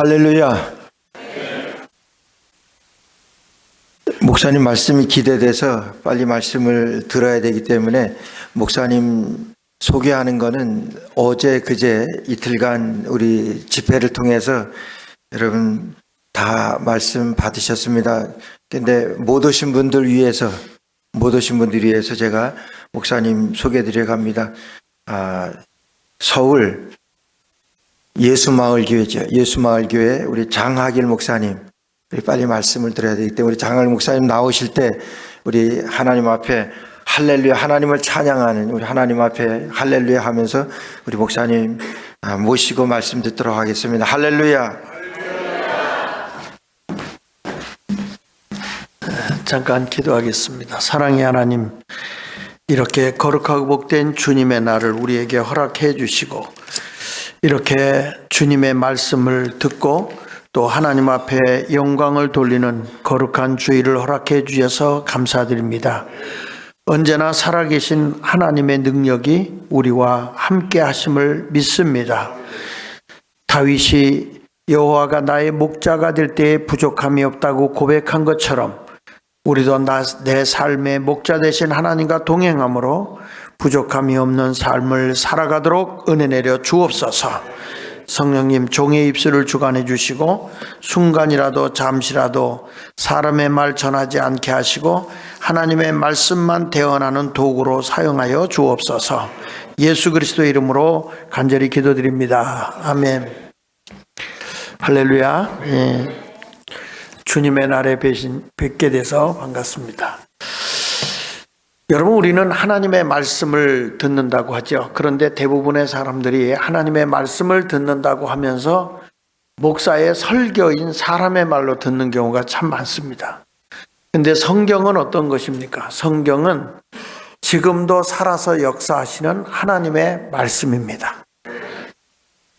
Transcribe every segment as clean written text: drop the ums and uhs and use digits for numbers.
할렐루야. 목사님 말씀이 기대돼서 빨리 말씀을 들어야 되기 때문에 목사님 소개하는 거는 어제 그제 이틀간 우리 집회를 통해서 여러분 다 말씀 받으셨습니다. 근데 못 오신 분들 위해서 제가 목사님 소개드려 갑니다. 서울 예수마을교회죠. 예수마을교회 우리 장하길 목사님, 우리 빨리 말씀을 드려야 되기 때문에 우리 장하길 목사님 나오실 때 우리 하나님 앞에 할렐루야, 하나님을 찬양하는 우리 하나님 앞에 할렐루야 하면서 우리 목사님 모시고 말씀 듣도록 하겠습니다. 할렐루야. 잠깐 기도하겠습니다. 사랑의 하나님, 이렇게 거룩하고 복된 주님의 날을 우리에게 허락해 주시고 이렇게 주님의 말씀을 듣고 또 하나님 앞에 영광을 돌리는 거룩한 주일을 허락해 주셔서 감사드립니다. 언제나 살아계신 하나님의 능력이 우리와 함께 하심을 믿습니다. 다윗이 여호와가 나의 목자가 될 때에 부족함이 없다고 고백한 것처럼 우리도 내 삶의 목자 되신 하나님과 동행함으로 부족함이 없는 삶을 살아가도록 은혜 내려 주옵소서. 성령님, 종의 입술을 주관해 주시고 순간이라도 잠시라도 사람의 말 전하지 않게 하시고 하나님의 말씀만 대언하는 도구로 사용하여 주옵소서. 예수 그리스도의 이름으로 간절히 기도드립니다. 아멘. 할렐루야. 주님의 날에 뵙게 돼서 반갑습니다. 여러분, 우리는 하나님의 말씀을 듣는다고 하죠. 그런데 대부분의 사람들이 하나님의 말씀을 듣는다고 하면서 목사의 설교인 사람의 말로 듣는 경우가 참 많습니다. 근데 성경은 어떤 것입니까? 성경은 지금도 살아서 역사하시는 하나님의 말씀입니다.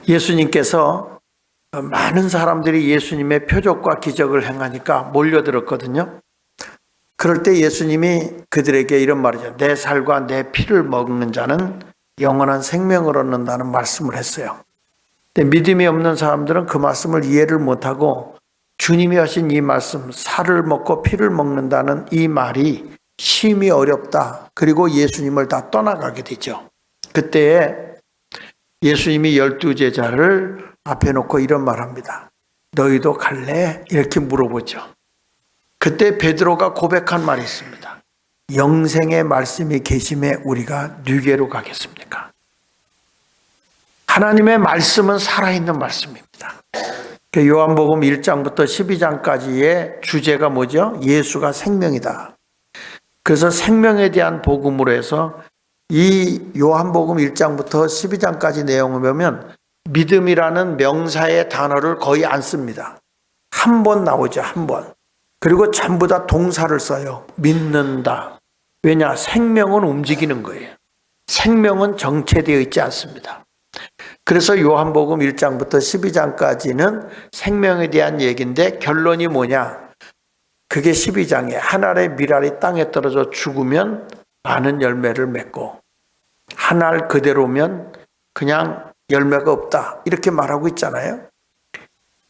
예수님께서 많은 사람들이 예수님의 표적과 기적을 행하니까 몰려들었거든요. 그럴 때 예수님이 그들에게 이런 말이죠. 내 살과 내 피를 먹는 자는 영원한 생명을 얻는다는 말씀을 했어요. 근데 믿음이 없는 사람들은 그 말씀을 이해를 못하고 주님이 하신 이 말씀, 살을 먹고 피를 먹는다는 이 말이 심히 어렵다. 그리고 예수님을 다 떠나가게 되죠. 그때에 예수님이 12제자를 앞에 놓고 이런 말합니다. 너희도 갈래? 이렇게 물어보죠. 그때 베드로가 고백한 말이 있습니다. 영생의 말씀이 계심에 우리가 누게로 가겠습니까? 하나님의 말씀은 살아있는 말씀입니다. 요한복음 1장부터 12장까지의 주제가 뭐죠? 예수가 생명이다. 그래서 생명에 대한 복음으로 해서 이 요한복음 1장부터 12장까지 내용을 보면 믿음이라는 명사의 단어를 거의 안 씁니다. 한 번 나오죠, 한 번. 그리고 전부 다 동사를 써요. 믿는다. 왜냐? 생명은 움직이는 거예요. 생명은 정체되어 있지 않습니다. 그래서 요한복음 1장부터 12장까지는 생명에 대한 얘기인데 결론이 뭐냐? 그게 12장에 한 알의 밀알이 땅에 떨어져 죽으면 많은 열매를 맺고 한 알 그대로면 그냥 열매가 없다. 이렇게 말하고 있잖아요.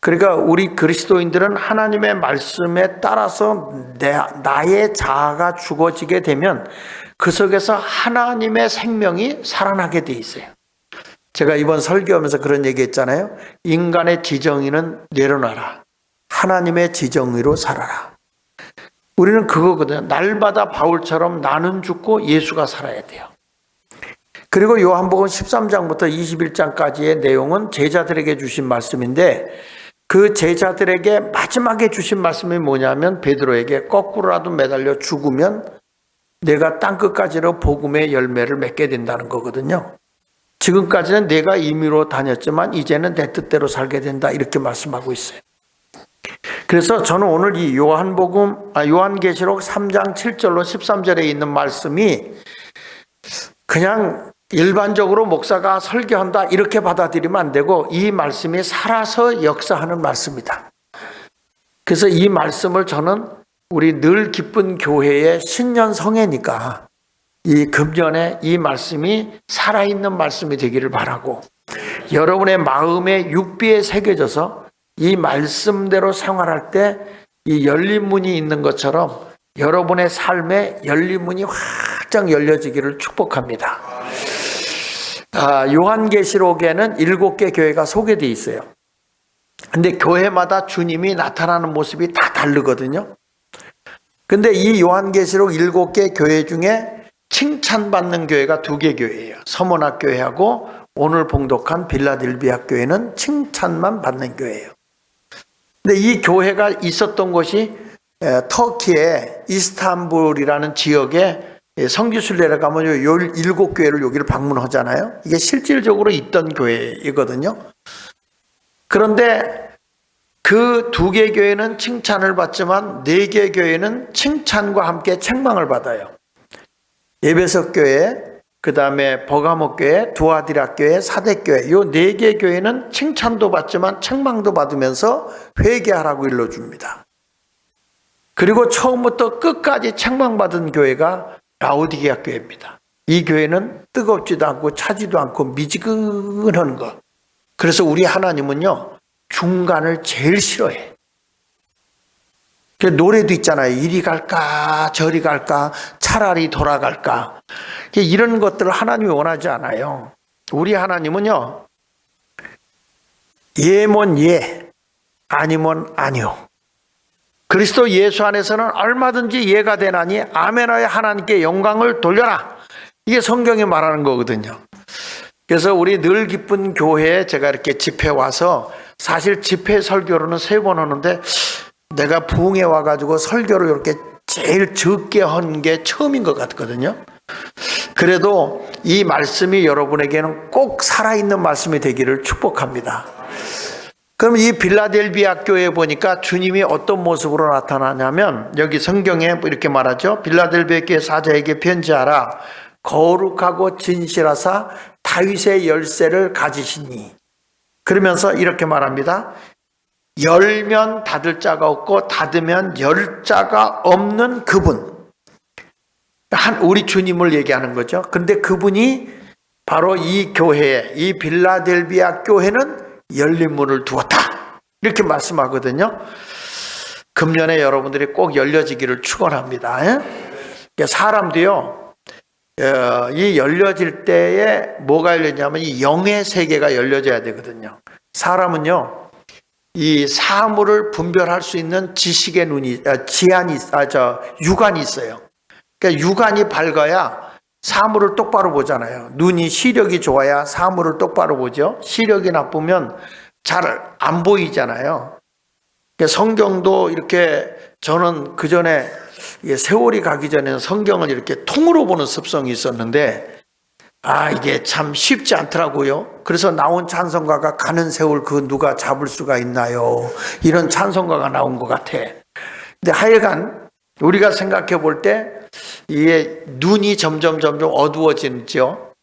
그러니까 우리 그리스도인들은 하나님의 말씀에 따라서 나의 자아가 죽어지게 되면 그 속에서 하나님의 생명이 살아나게 돼 있어요. 제가 이번 설교하면서 그런 얘기 했잖아요. 인간의 지정의는 내려놔라. 하나님의 지정의로 살아라. 우리는 그거거든요. 날마다 바울처럼 나는 죽고 예수가 살아야 돼요. 그리고 요한복음 13장부터 21장까지의 내용은 제자들에게 주신 말씀인데 그 제자들에게 마지막에 주신 말씀이 뭐냐면 베드로에게 거꾸로라도 매달려 죽으면 내가 땅끝까지로 복음의 열매를 맺게 된다는 거거든요. 지금까지는 내가 임의로 다녔지만 이제는 내 뜻대로 살게 된다 이렇게 말씀하고 있어요. 그래서 저는 오늘 이 요한계시록 3장 7절로 13절에 있는 말씀이 그냥 일반적으로 목사가 설교한다 이렇게 받아들이면 안 되고 이 말씀이 살아서 역사하는 말씀이다. 그래서 이 말씀을 저는 우리 늘 기쁜 교회의 신년성회니까 이 금년에 이 말씀이 살아있는 말씀이 되기를 바라고 여러분의 마음에 육비에 새겨져서 이 말씀대로 생활할 때 이 열린 문이 있는 것처럼 여러분의 삶에 열린 문이 활짝 열려지기를 축복합니다. 요한계시록에는 7개 교회가 소개되어 있어요. 근데 교회마다 주님이 나타나는 모습이 다 다르거든요. 근데 이 요한계시록 7개 교회 중에 칭찬받는 교회가 2개 교회예요. 서문학 교회하고 오늘 봉독한 빌라델비아 교회는 칭찬만 받는 교회예요. 근데 이 교회가 있었던 곳이 터키의 이스탄불이라는 지역에 성지순례를 가면 요 7교회를 여기를 방문하잖아요. 이게 실질적으로 있던 교회이거든요. 그런데 그 2개 교회는 칭찬을 받지만 4개 교회는 칭찬과 함께 책망을 받아요. 에베소 교회, 그 다음에 버가모 교회, 두아디라 교회, 사대 교회, 요 4개 교회는 칭찬도 받지만 책망도 받으면서 회개하라고 일러줍니다. 그리고 처음부터 끝까지 책망받은 교회가 라오디게아 교회입니다. 이 교회는 뜨겁지도 않고 차지도 않고 미지근한 것. 그래서 우리 하나님은요, 중간을 제일 싫어해. 노래도 있잖아요. 이리 갈까 저리 갈까 차라리 돌아갈까. 이런 것들을 하나님이 원하지 않아요. 우리 하나님은요, 예면 예, 아니면 아니요. 그리스도 예수 안에서는 얼마든지 예가 되나니 아멘하여 하나님께 영광을 돌려라. 이게 성경이 말하는 거거든요. 그래서 우리 늘 기쁜 교회에 제가 이렇게 집회 와서, 사실 집회 설교로는 3번 하는데 내가 부흥에 와가지고 설교를 이렇게 제일 적게 한 게 처음인 것 같거든요. 그래도 이 말씀이 여러분에게는 꼭 살아있는 말씀이 되기를 축복합니다. 그럼 이 빌라델비아 교회에 보니까 주님이 어떤 모습으로 나타나냐면, 여기 성경에 이렇게 말하죠. 빌라델비아 교회 사자에게 편지하라. 거룩하고 진실하사 다윗의 열쇠를 가지시니. 그러면서 이렇게 말합니다. 열면 닫을 자가 없고 닫으면 열 자가 없는 그분. 우리 주님을 얘기하는 거죠. 근데 그분이 바로 이 교회에, 이 빌라델비아 교회는 열린 문을 두었다. 이렇게 말씀하거든요. 금년에 여러분들이 꼭 열려지기를 축원합니다. 사람도요, 이 열려질 때에 뭐가 열리냐면 이 영의 세계가 열려져야 되거든요. 사람은요, 이 사물을 분별할 수 있는 지식의 눈이, 육안이 있어요. 그러니까 육안이 밝아야 사물을 똑바로 보잖아요. 눈이 시력이 좋아야 사물을 똑바로 보죠. 시력이 나쁘면 잘 안 보이잖아요. 그러니까 성경도 이렇게, 저는 그 전에 세월이 가기 전에는 성경을 이렇게 통으로 보는 습성이 있었는데, 이게 참 쉽지 않더라고요. 그래서 나온 찬송가가 가는 세월 그 누가 잡을 수가 있나요? 이런 찬송가가 나온 것 같아. 근데 하여간 우리가 생각해 볼 때 이게 눈이 점점 어두워지죠.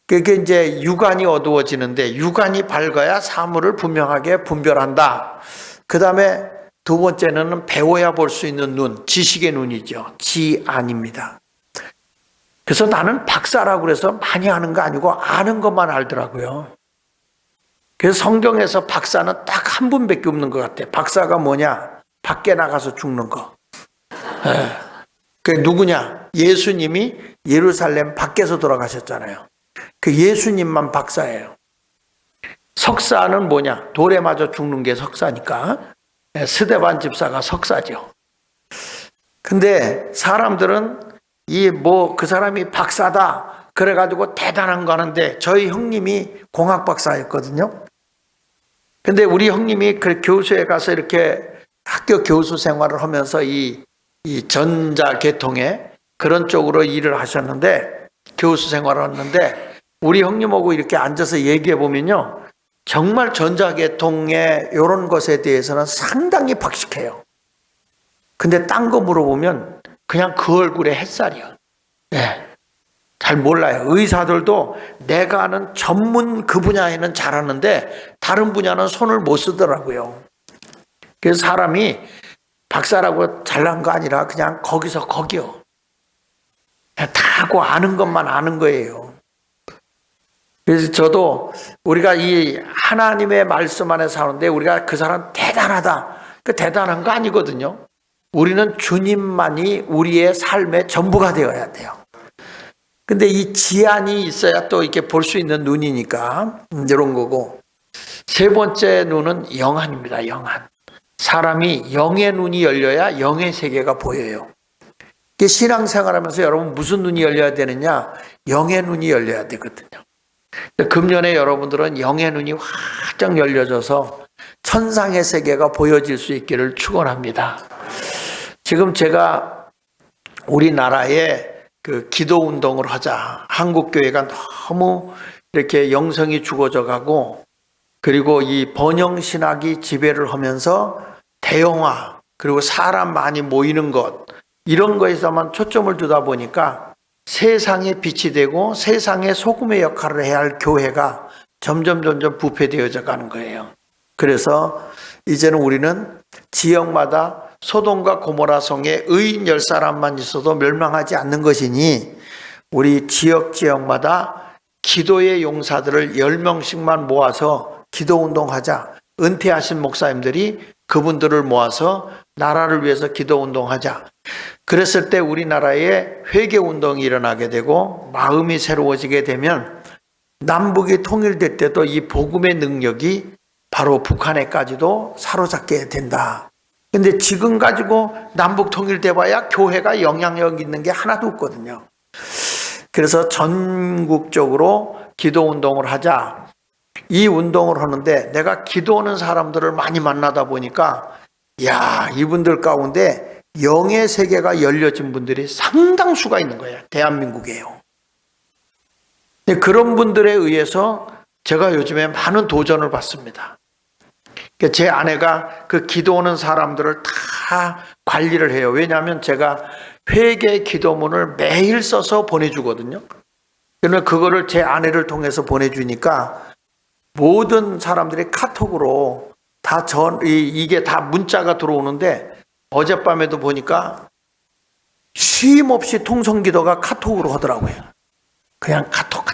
그게 이제 육안이 어두워지는데, 육안이 밝아야 사물을 분명하게 분별한다. 그 다음에 2번째는 배워야 볼 수 있는 눈, 지식의 눈이죠. 지안입니다. 그래서 나는 박사라고 그래서 많이 아는 거 아니고 아는 것만 알더라고요. 그래서 성경에서 박사는 딱 한 분밖에 없는 것 같아. 박사가 뭐냐? 밖에 나가서 죽는 거. 그게 누구냐? 예수님이 예루살렘 밖에서 돌아가셨잖아요. 그 예수님만 박사예요. 석사는 뭐냐? 돌에 맞아 죽는 게 석사니까. 스데반 집사가 석사죠. 근데 사람들은 그 사람이 박사다 그래가지고 대단한 거 하는데, 저희 형님이 공학 박사였거든요. 근데 우리 형님이 그 교수에 가서 이렇게 학교 교수 생활을 하면서 이 전자계통에 그런 쪽으로 일을 하셨는데, 교수 생활을 했는데, 우리 형님하고 이렇게 앉아서 얘기해 보면요, 정말 전자계통의 이런 것에 대해서는 상당히 박식해요. 근데 딴 거 물어보면 그냥 그 얼굴에 햇살이요. 잘 몰라요. 의사들도 내가 아는 전문 그 분야에는 잘하는데 다른 분야는 손을 못 쓰더라고요. 그래서 사람이 박사라고 잘난 거 아니라 그냥 거기서 거기요. 다 하고 아는 것만 아는 거예요. 그래서 저도 우리가 이 하나님의 말씀 안에 사는데 우리가 그 사람 대단하다. 그 대단한 거 아니거든요. 우리는 주님만이 우리의 삶의 전부가 되어야 돼요. 근데 이 지안이 있어야 또 이렇게 볼 수 있는 눈이니까 이런 거고. 세 번째 눈은 영안입니다. 영안. 사람이 영의 눈이 열려야 영의 세계가 보여요. 신앙생활하면서 여러분 무슨 눈이 열려야 되느냐? 영의 눈이 열려야 되거든요. 금년에 여러분들은 영의 눈이 활짝 열려져서 천상의 세계가 보여질 수 있기를 축원합니다. 지금 제가 우리나라에 그 기도 운동을 하자. 한국 교회가 너무 이렇게 영성이 죽어져 가고 그리고 이 번영 신학이 지배를 하면서 대형화 그리고 사람 많이 모이는 것 이런 거에서만 초점을 두다 보니까 세상에 빛이 되고 세상에 소금의 역할을 해야 할 교회가 점점 부패되어져 가는 거예요. 그래서 이제는 우리는 지역마다 소돔과 고모라 성에 의인 10사람만 있어도 멸망하지 않는 것이니 우리 지역마다 기도의 용사들을 10명씩만 모아서 기도운동하자. 은퇴하신 목사님들이 그분들을 모아서 나라를 위해서 기도운동하자. 그랬을 때 우리나라에 회개운동이 일어나게 되고 마음이 새로워지게 되면 남북이 통일될 때도 이 복음의 능력이 바로 북한에까지도 사로잡게 된다. 근데 지금 가지고 남북 통일돼 봐야 교회가 영향력 있는 게 하나도 없거든요. 그래서 전국적으로 기도운동을 하자. 이 운동을 하는데 내가 기도하는 사람들을 많이 만나다 보니까 야, 이분들 가운데 영의 세계가 열려진 분들이 상당수가 있는 거예요. 대한민국에요. 그런 분들에 의해서 제가 요즘에 많은 도전을 받습니다. 제 아내가 그 기도하는 사람들을 다 관리를 해요. 왜냐하면 제가 회개 기도문을 매일 써서 보내주거든요. 그러면 그거를 제 아내를 통해서 보내주니까 모든 사람들이 카톡으로 다 이게 다 문자가 들어오는데 어젯밤에도 보니까 쉼 없이 통성기도가 카톡으로 하더라고요. 그냥 카톡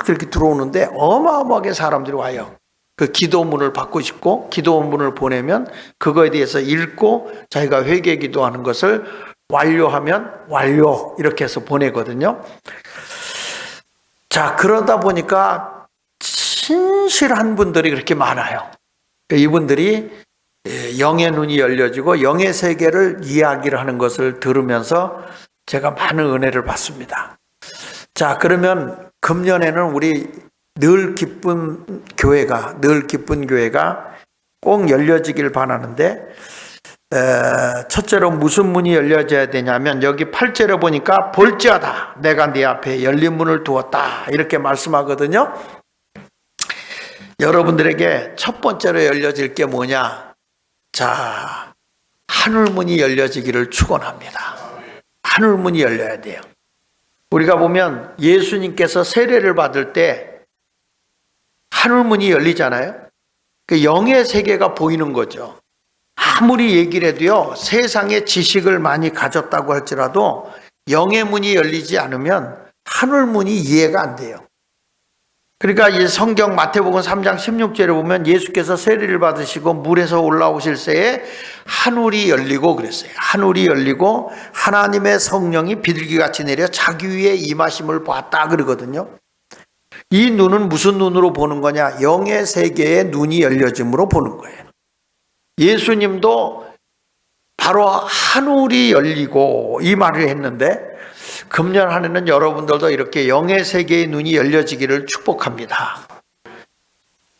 이렇게 들어오는데 어마어마하게 사람들이 와요. 그 기도문을 받고 싶고 기도문을 보내면 그거에 대해서 읽고 자기가 회개 기도하는 것을 완료하면 완료 이렇게 해서 보내거든요. 자, 그러다 보니까 신실한 분들이 그렇게 많아요. 이분들이 영의 눈이 열려지고 영의 세계를 이야기를 하는 것을 들으면서 제가 많은 은혜를 받습니다. 자, 그러면 금년에는 우리 늘 기쁜 교회가 꼭 열려지길 바라는데 첫째로 무슨 문이 열려져야 되냐면 여기 8절에 보니까 볼지어다 내가 네 앞에 열린 문을 두었다 이렇게 말씀하거든요. 여러분들에게 첫 번째로 열려질 게 뭐냐? 자, 하늘문이 열려지기를 축원합니다. 하늘문이 열려야 돼요. 우리가 보면 예수님께서 세례를 받을 때 하늘문이 열리잖아요. 그 영의 세계가 보이는 거죠. 아무리 얘기를 해도요, 세상의 지식을 많이 가졌다고 할지라도 영의 문이 열리지 않으면 하늘문이 이해가 안 돼요. 그러니까 이 성경 마태복음 3장 16절에 보면 예수께서 세례를 받으시고 물에서 올라오실 새에 하늘이 열리고 그랬어요. 하늘이 열리고 하나님의 성령이 비둘기같이 내려 자기 위에 임하심을 보았다 그러거든요. 이 눈은 무슨 눈으로 보는 거냐? 영의 세계의 눈이 열려짐으로 보는 거예요. 예수님도 바로 하늘이 열리고 이 말을 했는데 금년 한 해는 여러분들도 이렇게 영의 세계의 눈이 열려지기를 축복합니다.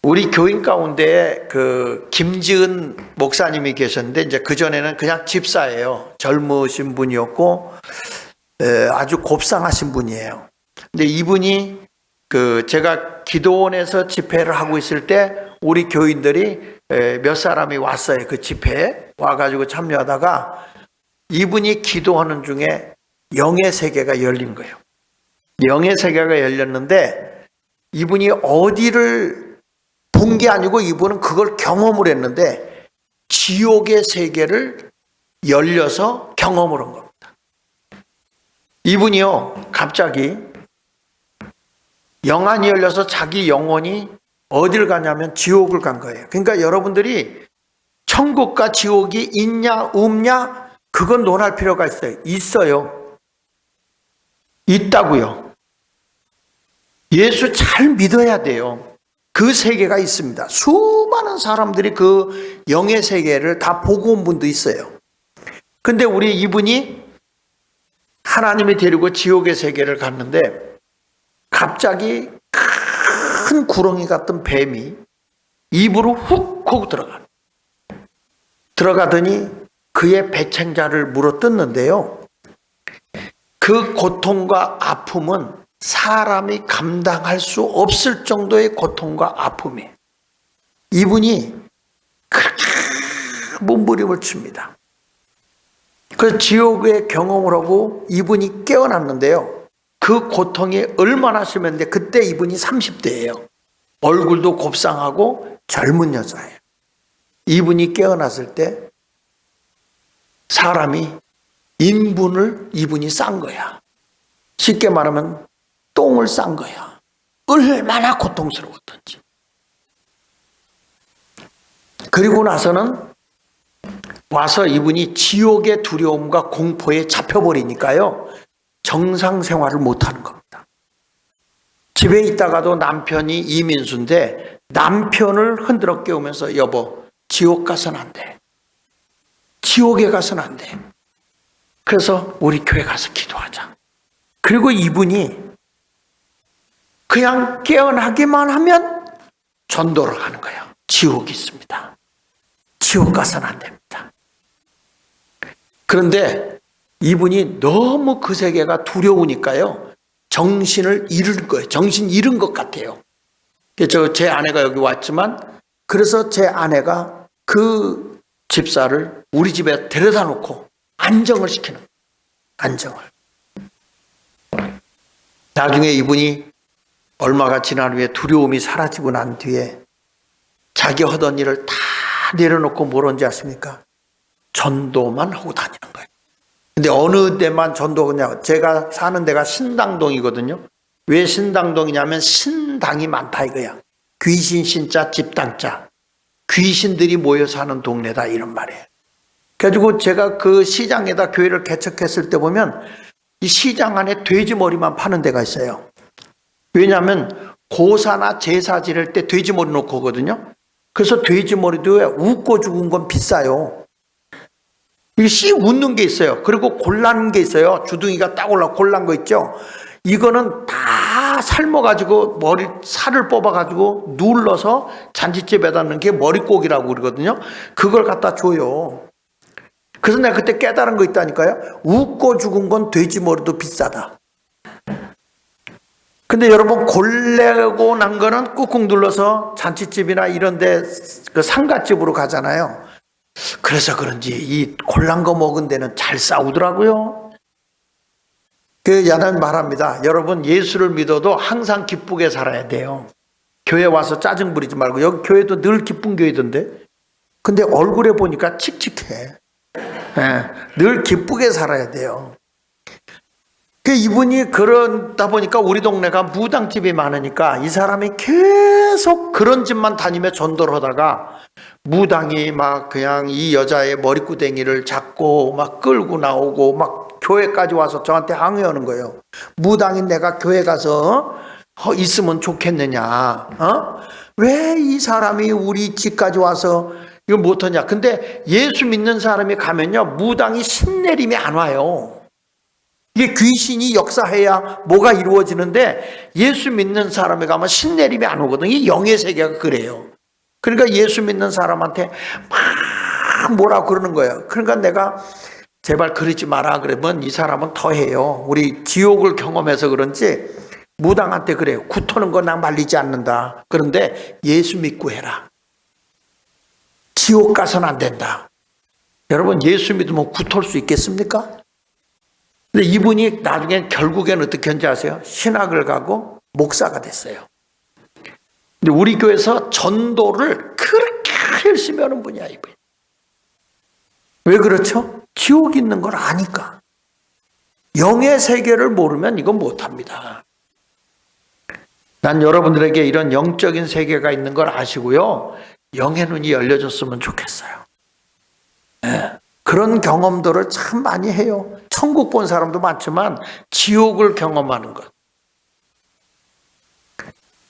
우리 교인 가운데 그 김지은 목사님이 계셨는데 이제 그전에는 그냥 집사예요. 젊으신 분이었고 아주 곱상하신 분이에요. 근데 이분이 그 제가 기도원에서 집회를 하고 있을 때 우리 교인들이 몇 사람이 왔어요. 그 집회에 와가지고 참여하다가 이분이 기도하는 중에 영의 세계가 열린 거예요. 영의 세계가 열렸는데 이분이 어디를 본 게 아니고 이분은 그걸 경험을 했는데 지옥의 세계를 열려서 경험을 한 겁니다. 이분이요 갑자기 영안이 열려서 자기 영혼이 어딜 가냐면 지옥을 간 거예요. 그러니까 여러분들이 천국과 지옥이 있냐 없냐 그건 논할 필요가 있어요. 있어요. 있다고요. 예수 잘 믿어야 돼요. 그 세계가 있습니다. 수많은 사람들이 그 영의 세계를 다 보고 온 분도 있어요. 근데 우리 이분이 하나님이 데리고 지옥의 세계를 갔는데 갑자기 큰 구렁이 같은 뱀이 입으로 훅 하고 들어가더니 그의 배창자를 물어뜯는데요. 그 고통과 아픔은 사람이 감당할 수 없을 정도의 고통과 아픔이에요. 이분이 그렇게 몸부림을 칩니다. 그 지옥의 경험을 하고 이분이 깨어났는데요. 그 고통이 얼마나 심했는데 그때 이분이 30대예요. 얼굴도 곱상하고 젊은 여자예요. 이분이 깨어났을 때 사람이 인분을 이분이 싼 거야. 쉽게 말하면 똥을 싼 거야. 얼마나 고통스러웠던지. 그리고 나서는 와서 이분이 지옥의 두려움과 공포에 잡혀버리니까요. 정상 생활을 못하는 겁니다. 집에 있다가도 남편이 이민수인데 남편을 흔들어 깨우면서 여보 지옥 가서는 안 돼. 지옥에 가서는 안 돼. 그래서 우리 교회 가서 기도하자. 그리고 이분이 그냥 깨어나기만 하면 전도를 가는 거예요. 지옥이 있습니다. 지옥 가서는 안 됩니다. 그런데 이분이 너무 그 세계가 두려우니까요. 정신을 잃은 거예요. 정신 잃은 것 같아요. 제 아내가 여기 왔지만 그래서 제 아내가 그 집사를 우리 집에 데려다 놓고 안정을 시키는 거예요. 안정을. 나중에 이분이 얼마가 지난 후에 두려움이 사라지고 난 뒤에 자기 하던 일을 다 내려놓고 뭘 언제 아십니까? 전도만 하고 다니는 거예요. 근데 어느 데만 전도하냐고. 제가 사는 데가 신당동이거든요. 왜 신당동이냐면 신당이 많다 이거야. 귀신 신자 집당자. 귀신들이 모여 사는 동네다 이런 말이에요. 그래가지고 제가 그 시장에다 교회를 개척했을 때 보면 이 시장 안에 돼지 머리만 파는 데가 있어요. 왜냐하면 고사나 제사 지낼 때 돼지 머리 놓고 오거든요. 그래서 돼지 머리도 웃고 죽은 건 비싸요. 이게 씨 웃는 게 있어요. 그리고 골란 게 있어요. 주둥이가 딱 올라 골란 거 있죠. 이거는 다 삶아가지고 머리 살을 뽑아가지고 눌러서 잔치집에다 넣는 게 머릿고기라고 그러거든요. 그걸 갖다 줘요. 그래서 내가 그때 깨달은 거 있다니까요. 웃고 죽은 건 돼지 머리도 비싸다. 근데 여러분 골래고 난 거는 꾹꾹 눌러서 잔치집이나 이런 데 그 상갓집으로 가잖아요. 그래서 그런지 이 골란 거 먹은 데는 잘 싸우더라고요. 그 야단 말합니다. 여러분 예수를 믿어도 항상 기쁘게 살아야 돼요. 교회 와서 짜증 부리지 말고. 여기 교회도 늘 기쁜 교회던데. 근데 얼굴에 보니까 칙칙해. 네, 늘 기쁘게 살아야 돼요. 이분이 그러다 보니까 우리 동네가 무당집이 많으니까 이 사람이 계속 그런 집만 다니며 전도를 하다가 무당이 막 그냥 이 여자의 머리구덩이를 잡고 막 끌고 나오고 막 교회까지 와서 저한테 항의하는 거예요. 무당인 내가 교회 가서 있으면 좋겠느냐. 왜 이 사람이 우리 집까지 와서 이거 못하냐. 근데 예수 믿는 사람이 가면요 무당이 신내림이 안 와요. 이게 귀신이 역사해야 뭐가 이루어지는데 예수 믿는 사람에 가면 신내림이 안 오거든요. 이 영의 세계가 그래요. 그러니까 예수 믿는 사람한테 막 뭐라고 그러는 거예요. 그러니까 내가 제발 그러지 마라 그러면 이 사람은 더 해요. 우리 지옥을 경험해서 그런지 무당한테 그래요. 굿하는 거 나 말리지 않는다. 그런데 예수 믿고 해라. 지옥 가서는 안 된다. 여러분 예수 믿으면 굿할 수 있겠습니까? 근데 이분이 나중에 결국엔 어떻게 했는지 아세요? 신학을 가고 목사가 됐어요. 근데 우리 교회에서 전도를 그렇게 열심히 하는 분이야, 이분. 왜 그렇죠? 지옥이 있는 걸 아니까. 영의 세계를 모르면 이건 못합니다. 난 여러분들에게 이런 영적인 세계가 있는 걸 아시고요, 영의 눈이 열려졌으면 좋겠어요. 네. 그런 경험들을 참 많이 해요. 천국 본 사람도 많지만 지옥을 경험하는 것.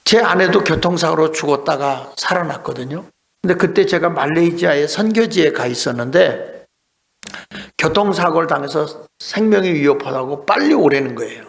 제 아내도 교통사고로 죽었다가 살아났거든요. 근데 그때 제가 말레이시아의 선교지에 가 있었는데 교통사고를 당해서 생명이 위협하다고 빨리 오라는 거예요.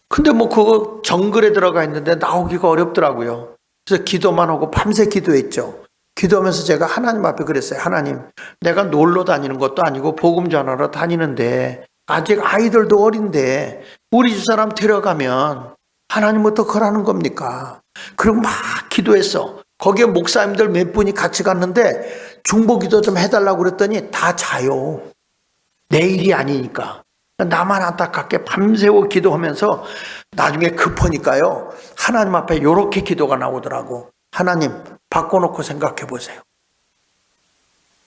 근데 뭐 그거 정글에 들어가 있는데 나오기가 어렵더라고요. 그래서 기도만 하고 밤새 기도했죠. 기도하면서 제가 하나님 앞에 그랬어요. 하나님, 내가 놀러 다니는 것도 아니고 복음 전하러 다니는데 아직 아이들도 어린데 우리 집사람 데려가면 하나님 어떡하라는 겁니까? 그리고 막 기도했어. 거기에 목사님들 몇 분이 같이 갔는데 중보기도 좀 해달라고 그랬더니 다 자요. 내일이 아니니까. 나만 안타깝게 밤새워 기도하면서 나중에 급하니까요, 하나님 앞에 이렇게 기도가 나오더라고. 하나님, 바꿔놓고 생각해 보세요.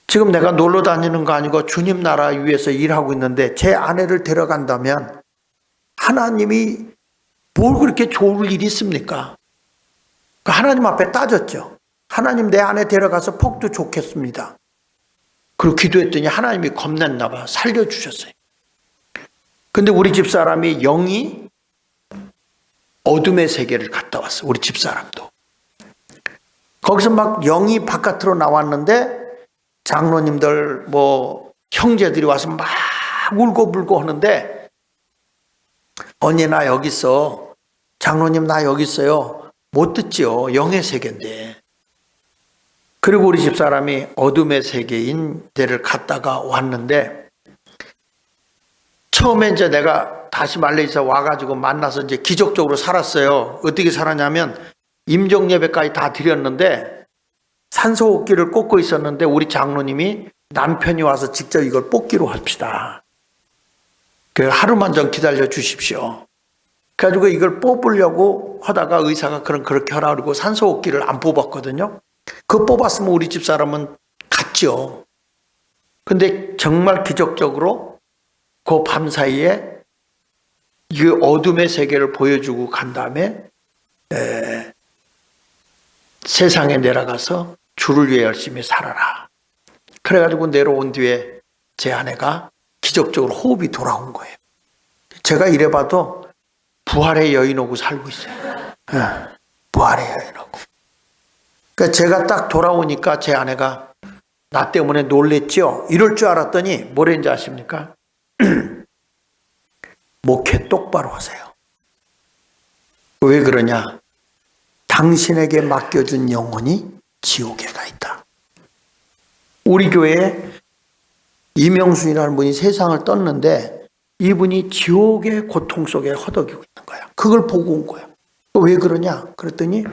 지금 내가 놀러 다니는 거 아니고 주님 나라 위해서 일하고 있는데 제 아내를 데려간다면 하나님이 뭘 그렇게 좋을 일이 있습니까? 하나님 앞에 따졌죠. 하나님, 내 아내 데려가서 폭도 좋겠습니다. 그리고 기도했더니 하나님이 겁났나 봐. 살려주셨어요. 근데 우리 집사람이 영이 어둠의 세계를 갔다 왔어. 우리 집사람도. 거기서 막 영이 바깥으로 나왔는데 장로님들 뭐 형제들이 와서 막 울고불고 하는데, 언니 나 여기 있어. 장로님 나 여기 있어요. 못 듣죠. 영의 세계인데. 그리고 우리 집사람이 어둠의 세계인 데를 갔다가 왔는데, 처음에 이제 내가 다시 말레이시아 와가지고 만나서 이제 기적적으로 살았어요. 어떻게 살았냐면 임종예배까지 다 드렸는데 산소호흡기를 꽂고 있었는데 우리 장로님이 남편이 와서 직접 이걸 뽑기로 합시다. 그 하루만 좀 기다려 주십시오. 그래가지고 이걸 뽑으려고 하다가 의사가 그렇게 하라 그러고 산소호흡기를 안 뽑았거든요. 그거 뽑았으면 우리 집사람은 갔죠. 근데 정말 기적적으로 그 밤 사이에 이 어둠의 세계를 보여주고 간 다음에 세상에 내려가서 주를 위해 열심히 살아라. 그래가지고 내려온 뒤에 제 아내가 기적적으로 호흡이 돌아온 거예요. 제가 이래봐도 부활의 여인하고 살고 있어요. 부활의 여인하고. 그러니까 제가 딱 돌아오니까 제 아내가 나 때문에 놀랬죠? 이럴 줄 알았더니 뭐랬는지 아십니까? 목회 똑바로 하세요. 왜 그러냐? 당신에게 맡겨준 영혼이 지옥에 가 있다. 우리 교회에 이명순이라는 분이 세상을 떴는데 이분이 지옥의 고통 속에 허덕이고 있는 거야. 그걸 보고 온 거야. 왜 그러냐? 그랬더니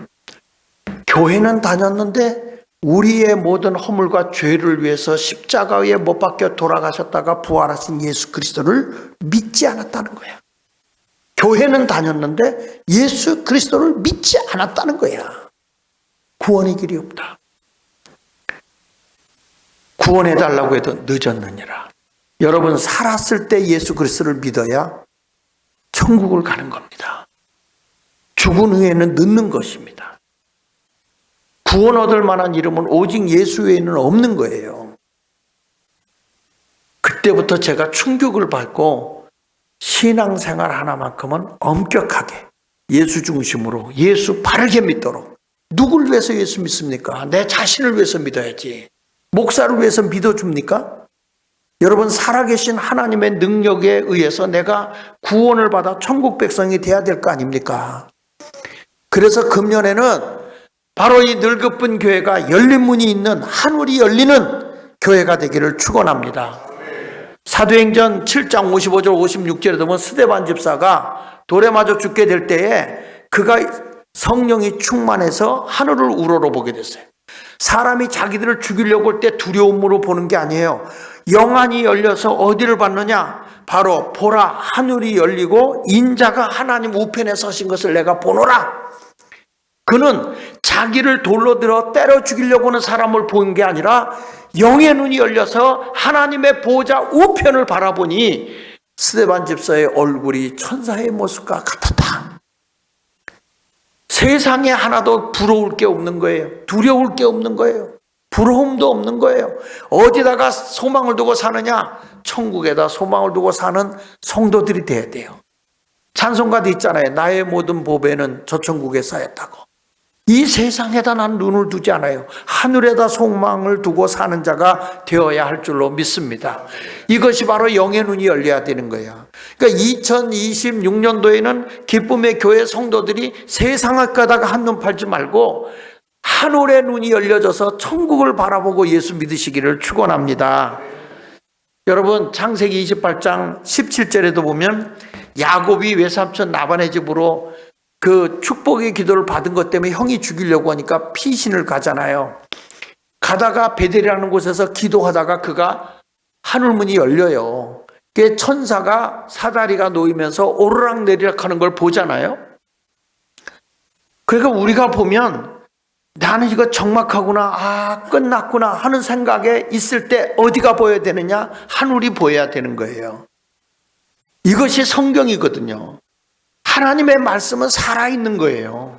교회는 다녔는데 우리의 모든 허물과 죄를 위해서 십자가에 못 박혀 돌아가셨다가 부활하신 예수 그리스도를 믿지 않았다는 거야. 교회는 다녔는데 예수 그리스도를 믿지 않았다는 거야. 구원의 길이 없다. 구원해달라고 해도 늦었느니라. 여러분, 살았을 때 예수 그리스도를 믿어야 천국을 가는 겁니다. 죽은 후에는 늦는 것입니다. 구원 얻을 만한 이름은 오직 예수 외에는 없는 거예요. 그때부터 제가 충격을 받고 신앙생활 하나만큼은 엄격하게 예수 중심으로 예수 바르게 믿도록. 누구를 위해서 예수 믿습니까? 내 자신을 위해서 믿어야지. 목사를 위해서 믿어줍니까? 여러분, 살아계신 하나님의 능력에 의해서 내가 구원을 받아 천국 백성이 돼야 될 거 아닙니까? 그래서 금년에는 바로 이 늙어쁜 교회가 열린 문이 있는, 하늘이 열리는 교회가 되기를 축원합니다. 사도행전 7장 55절 56절에 보면 스데반 집사가 돌에 맞아 죽게 될 때에 그가 성령이 충만해서 하늘을 우러러보게 됐어요. 사람이 자기들을 죽이려고 할 때 두려움으로 보는 게 아니에요. 영안이 열려서 어디를 봤느냐? 바로 보라, 하늘이 열리고 인자가 하나님 우편에 서신 것을 내가 보노라. 그는 자기를 돌로 들어 때려 죽이려고 하는 사람을 본 게 아니라 영의 눈이 열려서 하나님의 보호자 우편을 바라보니 스데반 집사의 얼굴이 천사의 모습과 같았다. 세상에 하나도 부러울 게 없는 거예요. 두려울 게 없는 거예요. 부러움도 없는 거예요. 어디다가 소망을 두고 사느냐? 천국에다 소망을 두고 사는 성도들이 돼야 돼요. 찬송가도 있잖아요. 나의 모든 보배는 저 천국에 쌓였다고. 이 세상에다 난 눈을 두지 않아요. 하늘에다 소망을 두고 사는 자가 되어야 할 줄로 믿습니다. 이것이 바로 영의 눈이 열려야 되는 거예요. 그러니까 2026년도에는 기쁨의 교회 성도들이 세상을 가다가 한눈 팔지 말고 하늘의 눈이 열려져서 천국을 바라보고 예수 믿으시기를 축원합니다. 여러분, 창세기 28장 17절에도 보면 야곱이 외삼촌 라반의 집으로 그 축복의 기도를 받은 것 때문에 형이 죽이려고 하니까 피신을 가잖아요. 가다가 베델이라는 곳에서 기도하다가 그가 하늘문이 열려요. 그 천사가 사다리가 놓이면서 오르락내리락 하는 걸 보잖아요. 그러니까 우리가 보면 나는 이거 적막하구나, 끝났구나 하는 생각에 있을 때 어디가 보여야 되느냐? 하늘이 보여야 되는 거예요. 이것이 성경이거든요. 하나님의 말씀은 살아있는 거예요.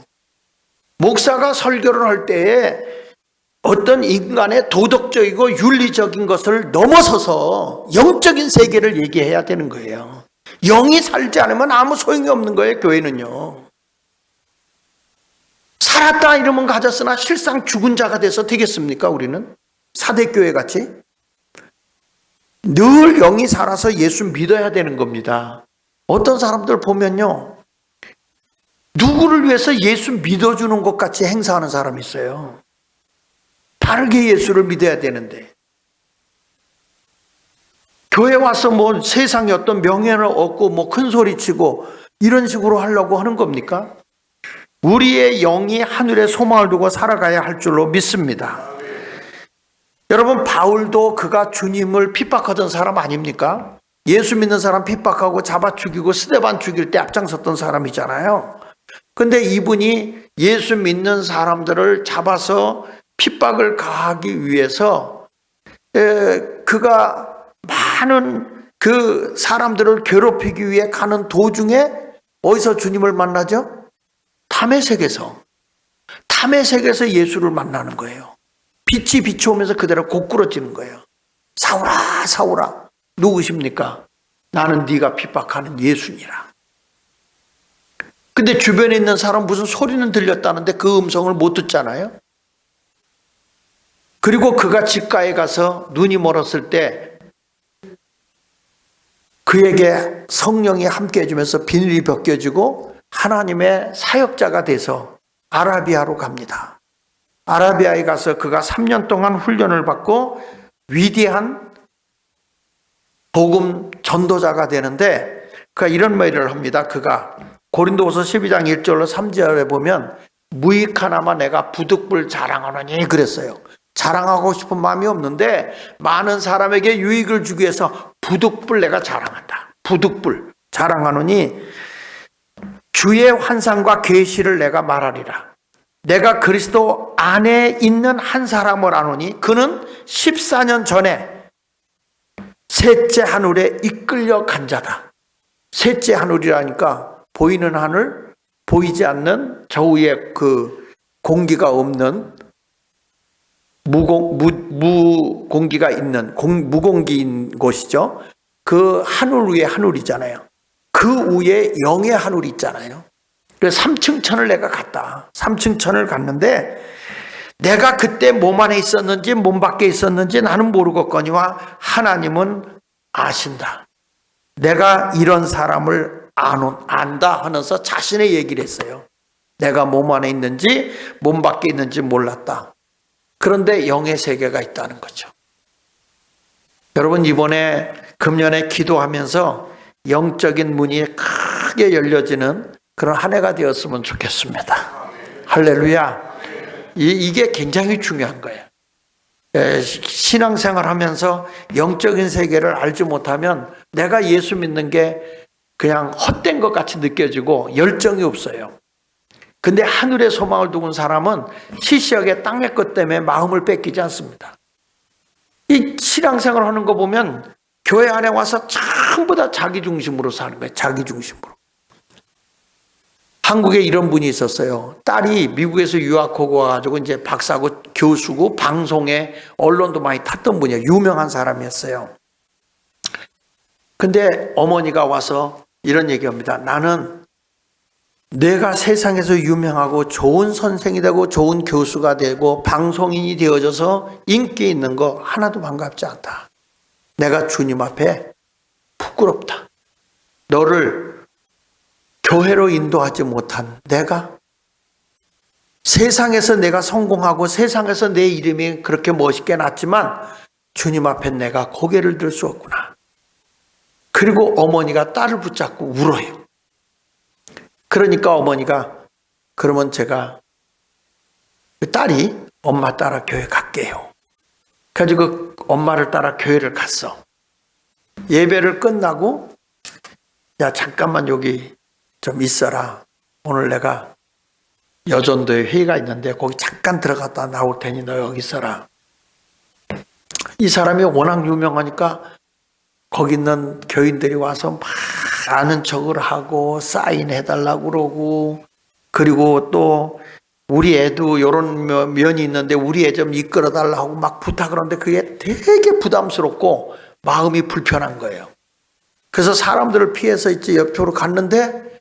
목사가 설교를 할 때에 어떤 인간의 도덕적이고 윤리적인 것을 넘어서서 영적인 세계를 얘기해야 되는 거예요. 영이 살지 않으면 아무 소용이 없는 거예요, 교회는요. 살았다 이러면 가졌으나 실상 죽은 자가 돼서 되겠습니까, 우리는? 사대교회 같이? 늘 영이 살아서 예수 믿어야 되는 겁니다. 어떤 사람들 보면요, 누구를 위해서 예수 믿어주는 것 같이 행사하는 사람이 있어요. 다르게 예수를 믿어야 되는데. 교회 와서 뭐 세상에 어떤 명예를 얻고 뭐 큰 소리 치고 이런 식으로 하려고 하는 겁니까? 우리의 영이 하늘에 소망을 두고 살아가야 할 줄로 믿습니다. 여러분, 바울도 그가 주님을 핍박하던 사람 아닙니까? 예수 믿는 사람 핍박하고 잡아 죽이고 스데반 죽일 때 앞장섰던 사람이잖아요. 근데 이분이 예수 믿는 사람들을 잡아서 핍박을 가하기 위해서 그가 많은 그 사람들을 괴롭히기 위해 가는 도중에 어디서 주님을 만나죠? 담에색에서 예수를 만나는 거예요. 빛이 비추오면서 그대로 고꾸러지는 거예요. 사울아, 사울아, 누구십니까? 나는 네가 핍박하는 예수니라. 근데 주변에 있는 사람 무슨 소리는 들렸다는데 그 음성을 못 듣잖아요. 그리고 그가 집가에 가서 눈이 멀었을 때 그에게 성령이 함께 해주면서 비늘이 벗겨지고 하나님의 사역자가 돼서 아라비아로 갑니다. 아라비아에 가서 그가 3년 동안 훈련을 받고 위대한 복음 전도자가 되는데 그가 이런 말을 합니다. 그가 고린도후서 12장 1절로 3절에 보면 무익하나마 내가 부득불 자랑하노니 그랬어요. 자랑하고 싶은 마음이 없는데 많은 사람에게 유익을 주기 위해서 부득불 내가 자랑한다. 부득불 자랑하노니 주의 환상과 계시를 내가 말하리라. 내가 그리스도 안에 있는 한 사람을 아노니 그는 14년 전에 셋째 하늘에 이끌려 간 자다. 셋째 하늘이라니까 보이는 하늘, 보이지 않는 저 위에 그 공기가 없는 무공기가 있는 무공기인 곳이죠. 그 하늘 위에 하늘이잖아요. 그 위에 영의 하늘이 있잖아요. 그래서 3층 천을 내가 갔다. 3층 천을 갔는데 내가 그때 몸 안에 있었는지 몸 밖에 있었는지 나는 모르겠거니와 하나님은 아신다. 내가 이런 사람을 안다 하면서 자신의 얘기를 했어요. 내가 몸 안에 있는지 몸 밖에 있는지 몰랐다. 그런데 영의 세계가 있다는 거죠. 여러분, 이번에 금년에 기도하면서 영적인 문이 크게 열려지는 그런 한 해가 되었으면 좋겠습니다. 할렐루야. 이게 굉장히 중요한 거예요. 신앙생활 하면서 영적인 세계를 알지 못하면 내가 예수 믿는 게 그냥 헛된 것 같이 느껴지고 열정이 없어요. 근데 하늘의 소망을 두은 사람은 시시하게 땅의 것 때문에 마음을 뺏기지 않습니다. 이 신앙생활 하는 거 보면 교회 안에 와서 전부 다 자기 중심으로 사는 거예요. 자기 중심으로. 한국에 이런 분이 있었어요. 딸이 미국에서 유학하고 와가지고 이제 박사고 교수고 방송에 언론도 많이 탔던 분이에요. 유명한 사람이었어요. 근데 어머니가 와서 이런 얘기합니다. 나는 내가 세상에서 유명하고 좋은 선생이 되고 좋은 교수가 되고 방송인이 되어져서 인기 있는 거 하나도 반갑지 않다. 내가 주님 앞에 부끄럽다. 너를 교회로 인도하지 못한 내가 세상에서 내가 성공하고 세상에서 내 이름이 그렇게 멋있게 났지만 주님 앞에 내가 고개를 들 수 없구나. 그리고 어머니가 딸을 붙잡고 울어요. 그러니까 어머니가 그러면 제가 그 딸이 엄마 따라 교회 갈게요. 그래가지고 엄마를 따라 교회를 갔어. 예배를 끝나고 야 잠깐만 여기 좀 있어라. 오늘 내가 여전도에 회의가 있는데 거기 잠깐 들어갔다 나올 테니 너 여기 있어라. 이 사람이 워낙 유명하니까 거기 있는 교인들이 와서 막 아는 척을 하고 사인해달라고 그러고 그리고 또 우리 애도 이런 면이 있는데 우리 애 좀 이끌어달라고 막 부탁을 하는데 그게 되게 부담스럽고 마음이 불편한 거예요. 그래서 사람들을 피해서 이제 옆으로 갔는데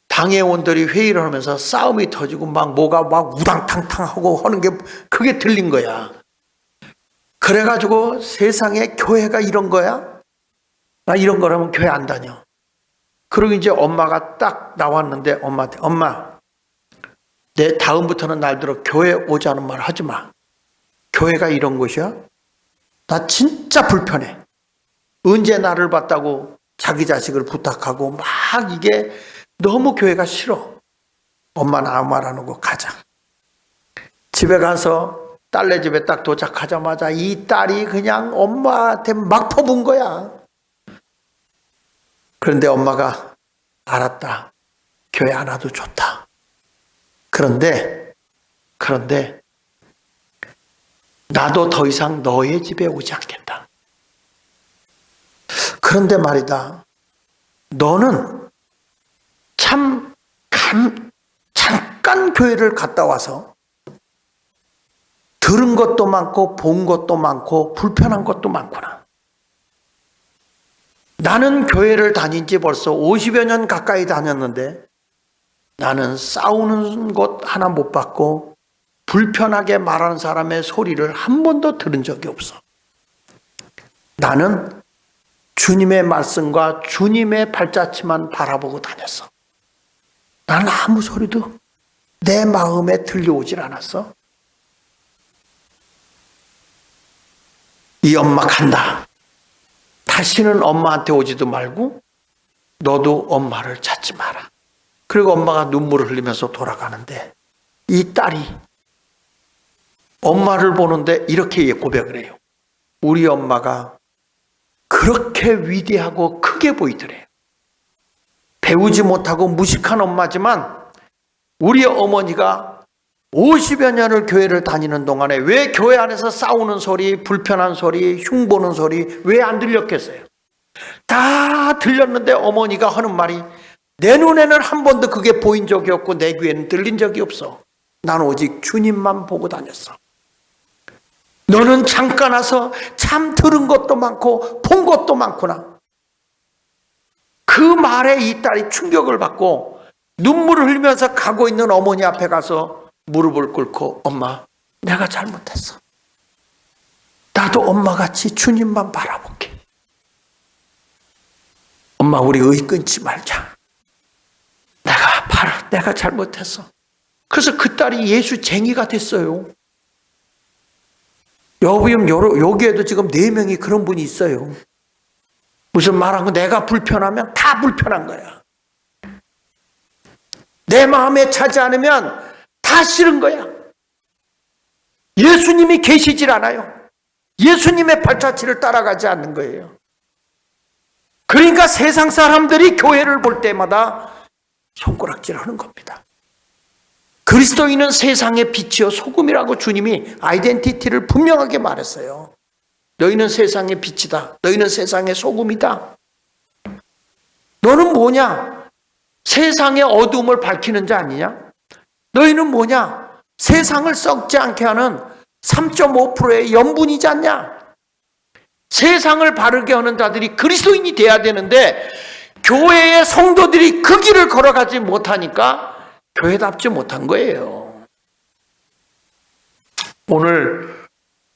당회원들이 회의를 하면서 싸움이 터지고 막 뭐가 막 우당탕탕하고 하는 게 그게 들린 거야. 그래가지고 세상에 교회가 이런 거야? 나 이런 거라면 교회 안 다녀. 그리고 이제 엄마가 딱 나왔는데 엄마한테 엄마 내 다음부터는 날들어 교회 오자는 말 하지 마. 교회가 이런 곳이야? 나 진짜 불편해. 언제 나를 봤다고 자기 자식을 부탁하고 막 이게 너무 교회가 싫어. 엄마는 아무 말 안 하고 가자. 집에 가서 딸네 집에 딱 도착하자마자 이 딸이 그냥 엄마한테 막 퍼본 거야. 그런데 엄마가 알았다. 교회 안 와도 좋다. 그런데 나도 더 이상 너의 집에 오지 않겠다. 그런데 말이다. 너는 잠깐 교회를 갔다 와서 들은 것도 많고 본 것도 많고 불편한 것도 많구나. 나는 교회를 다닌 지 벌써 50여 년 가까이 다녔는데 나는 싸우는 것 하나 못 봤고 불편하게 말하는 사람의 소리를 한 번도 들은 적이 없어. 나는 주님의 말씀과 주님의 발자취만 바라보고 다녔어. 나는 아무 소리도 내 마음에 들려오질 않았어. 이 엄마 간다. 다시는 엄마한테 오지도 말고 너도 엄마를 찾지 마라. 그리고 엄마가 눈물을 흘리면서 돌아가는데 이 딸이 엄마를 보는데 이렇게 고백을 해요. 우리 엄마가 그렇게 위대하고 크게 보이더래요. 배우지 못하고 무식한 엄마지만 우리 어머니가 50여 년을 교회를 다니는 동안에 왜 교회 안에서 싸우는 소리, 불편한 소리, 흉보는 소리 왜 안 들렸겠어요? 다 들렸는데 어머니가 하는 말이 내 눈에는 한 번도 그게 보인 적이 없고 내 귀에는 들린 적이 없어. 난 오직 주님만 보고 다녔어. 너는 잠깐 와서 참 들은 것도 많고 본 것도 많구나. 그 말에 이 딸이 충격을 받고 눈물을 흘리면서 가고 있는 어머니 앞에 가서 무릎을 꿇고 엄마 내가 잘못했어. 나도 엄마같이 주님만 바라볼게. 엄마 우리 의 끊지 말자. 내가 잘못했어. 그래서 그 딸이 예수쟁이가 됐어요. 여기에도 지금 4명이 그런 분이 있어요. 무슨 말하고 내가 불편하면 다 불편한 거야. 내 마음에 차지 않으면 다 싫은 거야. 예수님이 계시질 않아요. 예수님의 발자취를 따라가지 않는 거예요. 그러니까 세상 사람들이 교회를 볼 때마다 손가락질하는 겁니다. 그리스도인은 세상의 빛이요 소금이라고 주님이 아이덴티티를 분명하게 말했어요. 너희는 세상의 빛이다. 너희는 세상의 소금이다. 너는 뭐냐? 세상의 어두움을 밝히는 자 아니냐? 너희는 뭐냐? 세상을 썩지 않게 하는 3.5%의 염분이지 않냐? 세상을 바르게 하는 자들이 그리스도인이 돼야 되는데 교회의 성도들이 그 길을 걸어가지 못하니까 교회답지 못한 거예요. 오늘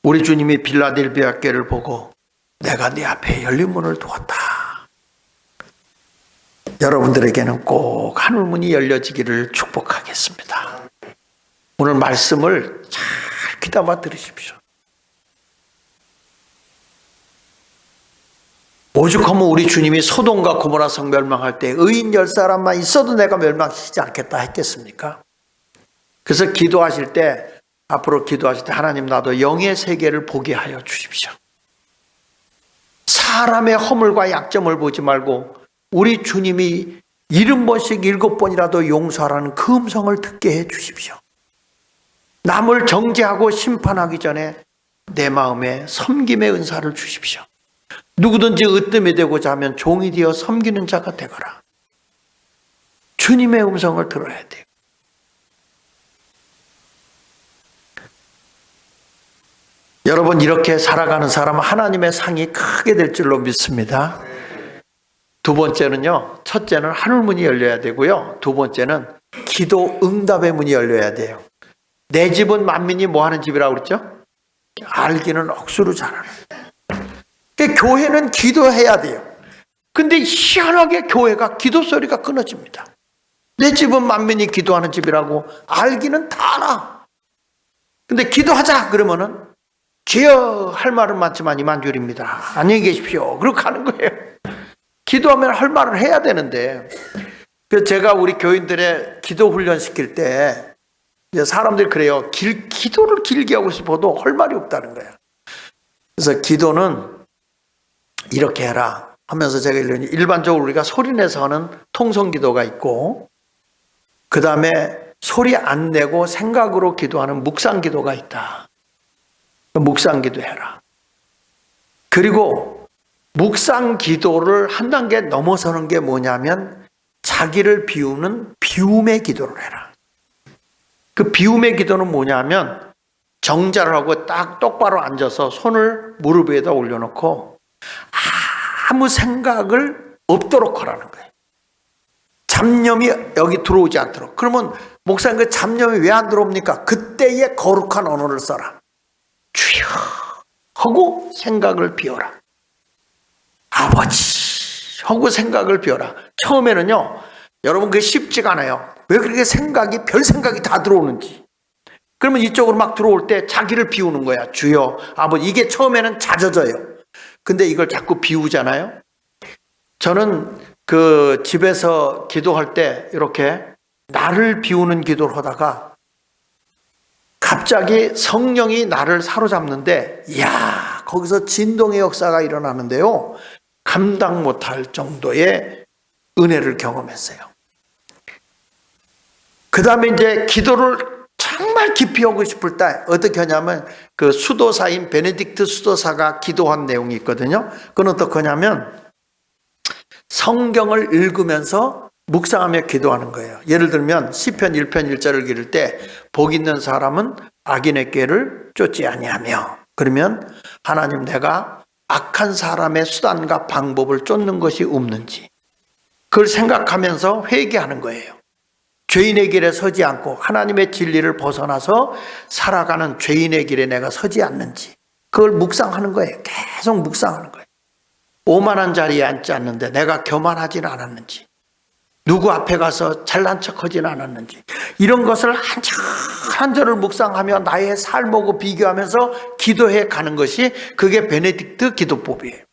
우리 주님이 빌라델비아 교회를 보고 내가 네 앞에 열린 문을 두었다. 여러분들에게는 꼭 하늘문이 열려지기를 축복하겠습니다. 오늘 말씀을 잘 귀담아 들으십시오. 오죽하면 우리 주님이 소돔과 고모라 성 멸망할 때 의인 10사람만 있어도 내가 멸망시키지 않겠다 했겠습니까? 그래서 기도하실 때, 앞으로 기도하실 때 하나님 나도 영의 세계를 보게 하여 주십시오. 사람의 허물과 약점을 보지 말고 우리 주님이 70번씩 7번이라도 용서하라는 그 음성을 듣게 해 주십시오. 남을 정죄하고 심판하기 전에 내 마음에 섬김의 은사를 주십시오. 누구든지 으뜸이 되고자 하면 종이 되어 섬기는 자가 되거라. 주님의 음성을 들어야 돼요. 여러분, 이렇게 살아가는 사람은 하나님의 상이 크게 될 줄로 믿습니다. 두 번째는요, 첫째는 하늘문이 열려야 되고요, 두 번째는 기도 응답의 문이 열려야 돼요. 내 집은 만민이 뭐 하는 집이라고 그랬죠? 알기는 억수로 잘하는. 교회는 기도해야 돼요. 근데 희한하게 교회가 기도 소리가 끊어집니다. 내 집은 만민이 기도하는 집이라고 알기는 다 알아. 근데 기도하자 그러면은 주여 할 말은 많지만 이만 줄입니다. 안녕히 계십시오. 그렇게 하는 거예요. 기도하면 할 말을 해야 되는데, 그래서 제가 우리 교인들의 기도 훈련 시킬 때 사람들이 그래요. 기도를 길게 하고 싶어도 할 말이 없다는 거예요. 그래서 기도는 이렇게 해라 하면서 제가 일반적으로 우리가 소리내서 하는 통성기도가 있고, 그 다음에 소리 안 내고 생각으로 기도하는 묵상기도가 있다. 묵상기도 해라. 그리고 묵상기도를 한 단계 넘어서는 게 뭐냐면 자기를 비우는 비움의 기도를 해라. 그 비움의 기도는 뭐냐면 정자를 하고 딱 똑바로 앉아서 손을 무릎 위에다 올려놓고 아무 생각을 없도록 하라는 거예요. 잡념이 여기 들어오지 않도록. 그러면 목사님 그 잡념이 왜 안 들어옵니까? 그때의 거룩한 언어를 써라. 주여 하고 생각을 비워라. 아버지 하고 생각을 비워라. 처음에는요, 여러분 그게 쉽지가 않아요. 왜 그렇게 별 생각이 다 들어오는지. 그러면 이쪽으로 막 들어올 때 자기를 비우는 거야. 주여, 아버지. 이게 처음에는 잦아져요. 근데 이걸 자꾸 비우잖아요. 저는 그 집에서 기도할 때 이렇게 나를 비우는 기도를 하다가 갑자기 성령이 나를 사로잡는데, 이야, 거기서 진동의 역사가 일어나는데요, 감당 못할 정도의 은혜를 경험했어요. 그 다음에 이제 기도를 정말 깊이 하고 싶을 때 어떻게 하냐면, 그 수도사인 베네딕트 수도사가 기도한 내용이 있거든요. 그건 어떻게 하냐면 성경을 읽으면서 묵상하며 기도하는 거예요. 예를 들면 시편 1편 1절을 기를 때 복 있는 사람은 악인의 꾀를 쫓지 아니하며, 그러면 하나님 내가 악한 사람의 수단과 방법을 쫓는 것이 없는지 그걸 생각하면서 회개하는 거예요. 죄인의 길에 서지 않고 하나님의 진리를 벗어나서 살아가는 죄인의 길에 내가 서지 않는지 그걸 묵상하는 거예요. 계속 묵상하는 거예요. 오만한 자리에 앉지 않는데 내가 교만하지는 않았는지, 누구 앞에 가서 잘난 척하지는 않았는지, 이런 것을 한 절을 묵상하며 나의 삶하고 비교하면서 기도해 가는 것이 그게 베네딕트 기도법이에요.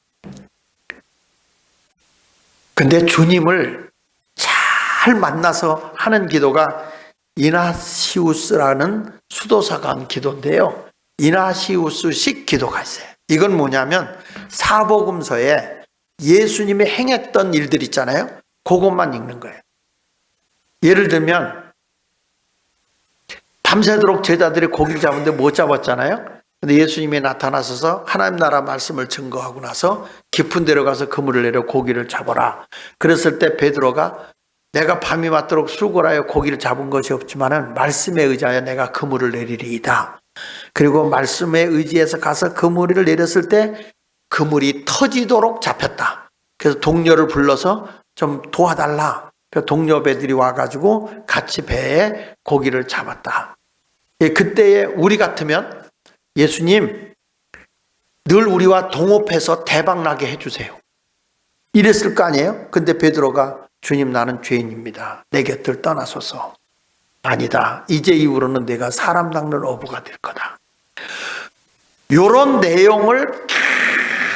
근데 주님을 잘 만나서 하는 기도가 이나시우스라는 수도사가 한 기도인데요, 이나시우스식 기도가 있어요. 이건 뭐냐면 사복음서에 예수님이 행했던 일들 있잖아요. 그것만 읽는 거예요. 예를 들면 밤새도록 제자들이 고기를 잡았는데 못 잡았잖아요. 근데 예수님이 나타나셔서 하나님 나라 말씀을 증거하고 나서 깊은 데로 가서 그물을 내려 고기를 잡아라. 그랬을 때 베드로가 내가 밤이 맞도록 수고하여 고기를 잡은 것이 없지만은 말씀에 의지하여 내가 그물을 내리리이다. 그리고 말씀에 의지해서 가서 그물을 내렸을 때 그물이 터지도록 잡혔다. 그래서 동료를 불러서 좀 도와달라. 그 동료 배들이 와가지고 같이 배에 고기를 잡았다. 그때에 우리 같으면 예수님 늘 우리와 동업해서 대박나게 해주세요. 이랬을 거 아니에요? 근데 베드로가 주님 나는 죄인입니다. 내 곁을 떠나소서. 아니다. 이제 이후로는 내가 사람 낚는 어부가 될 거다. 이런 내용을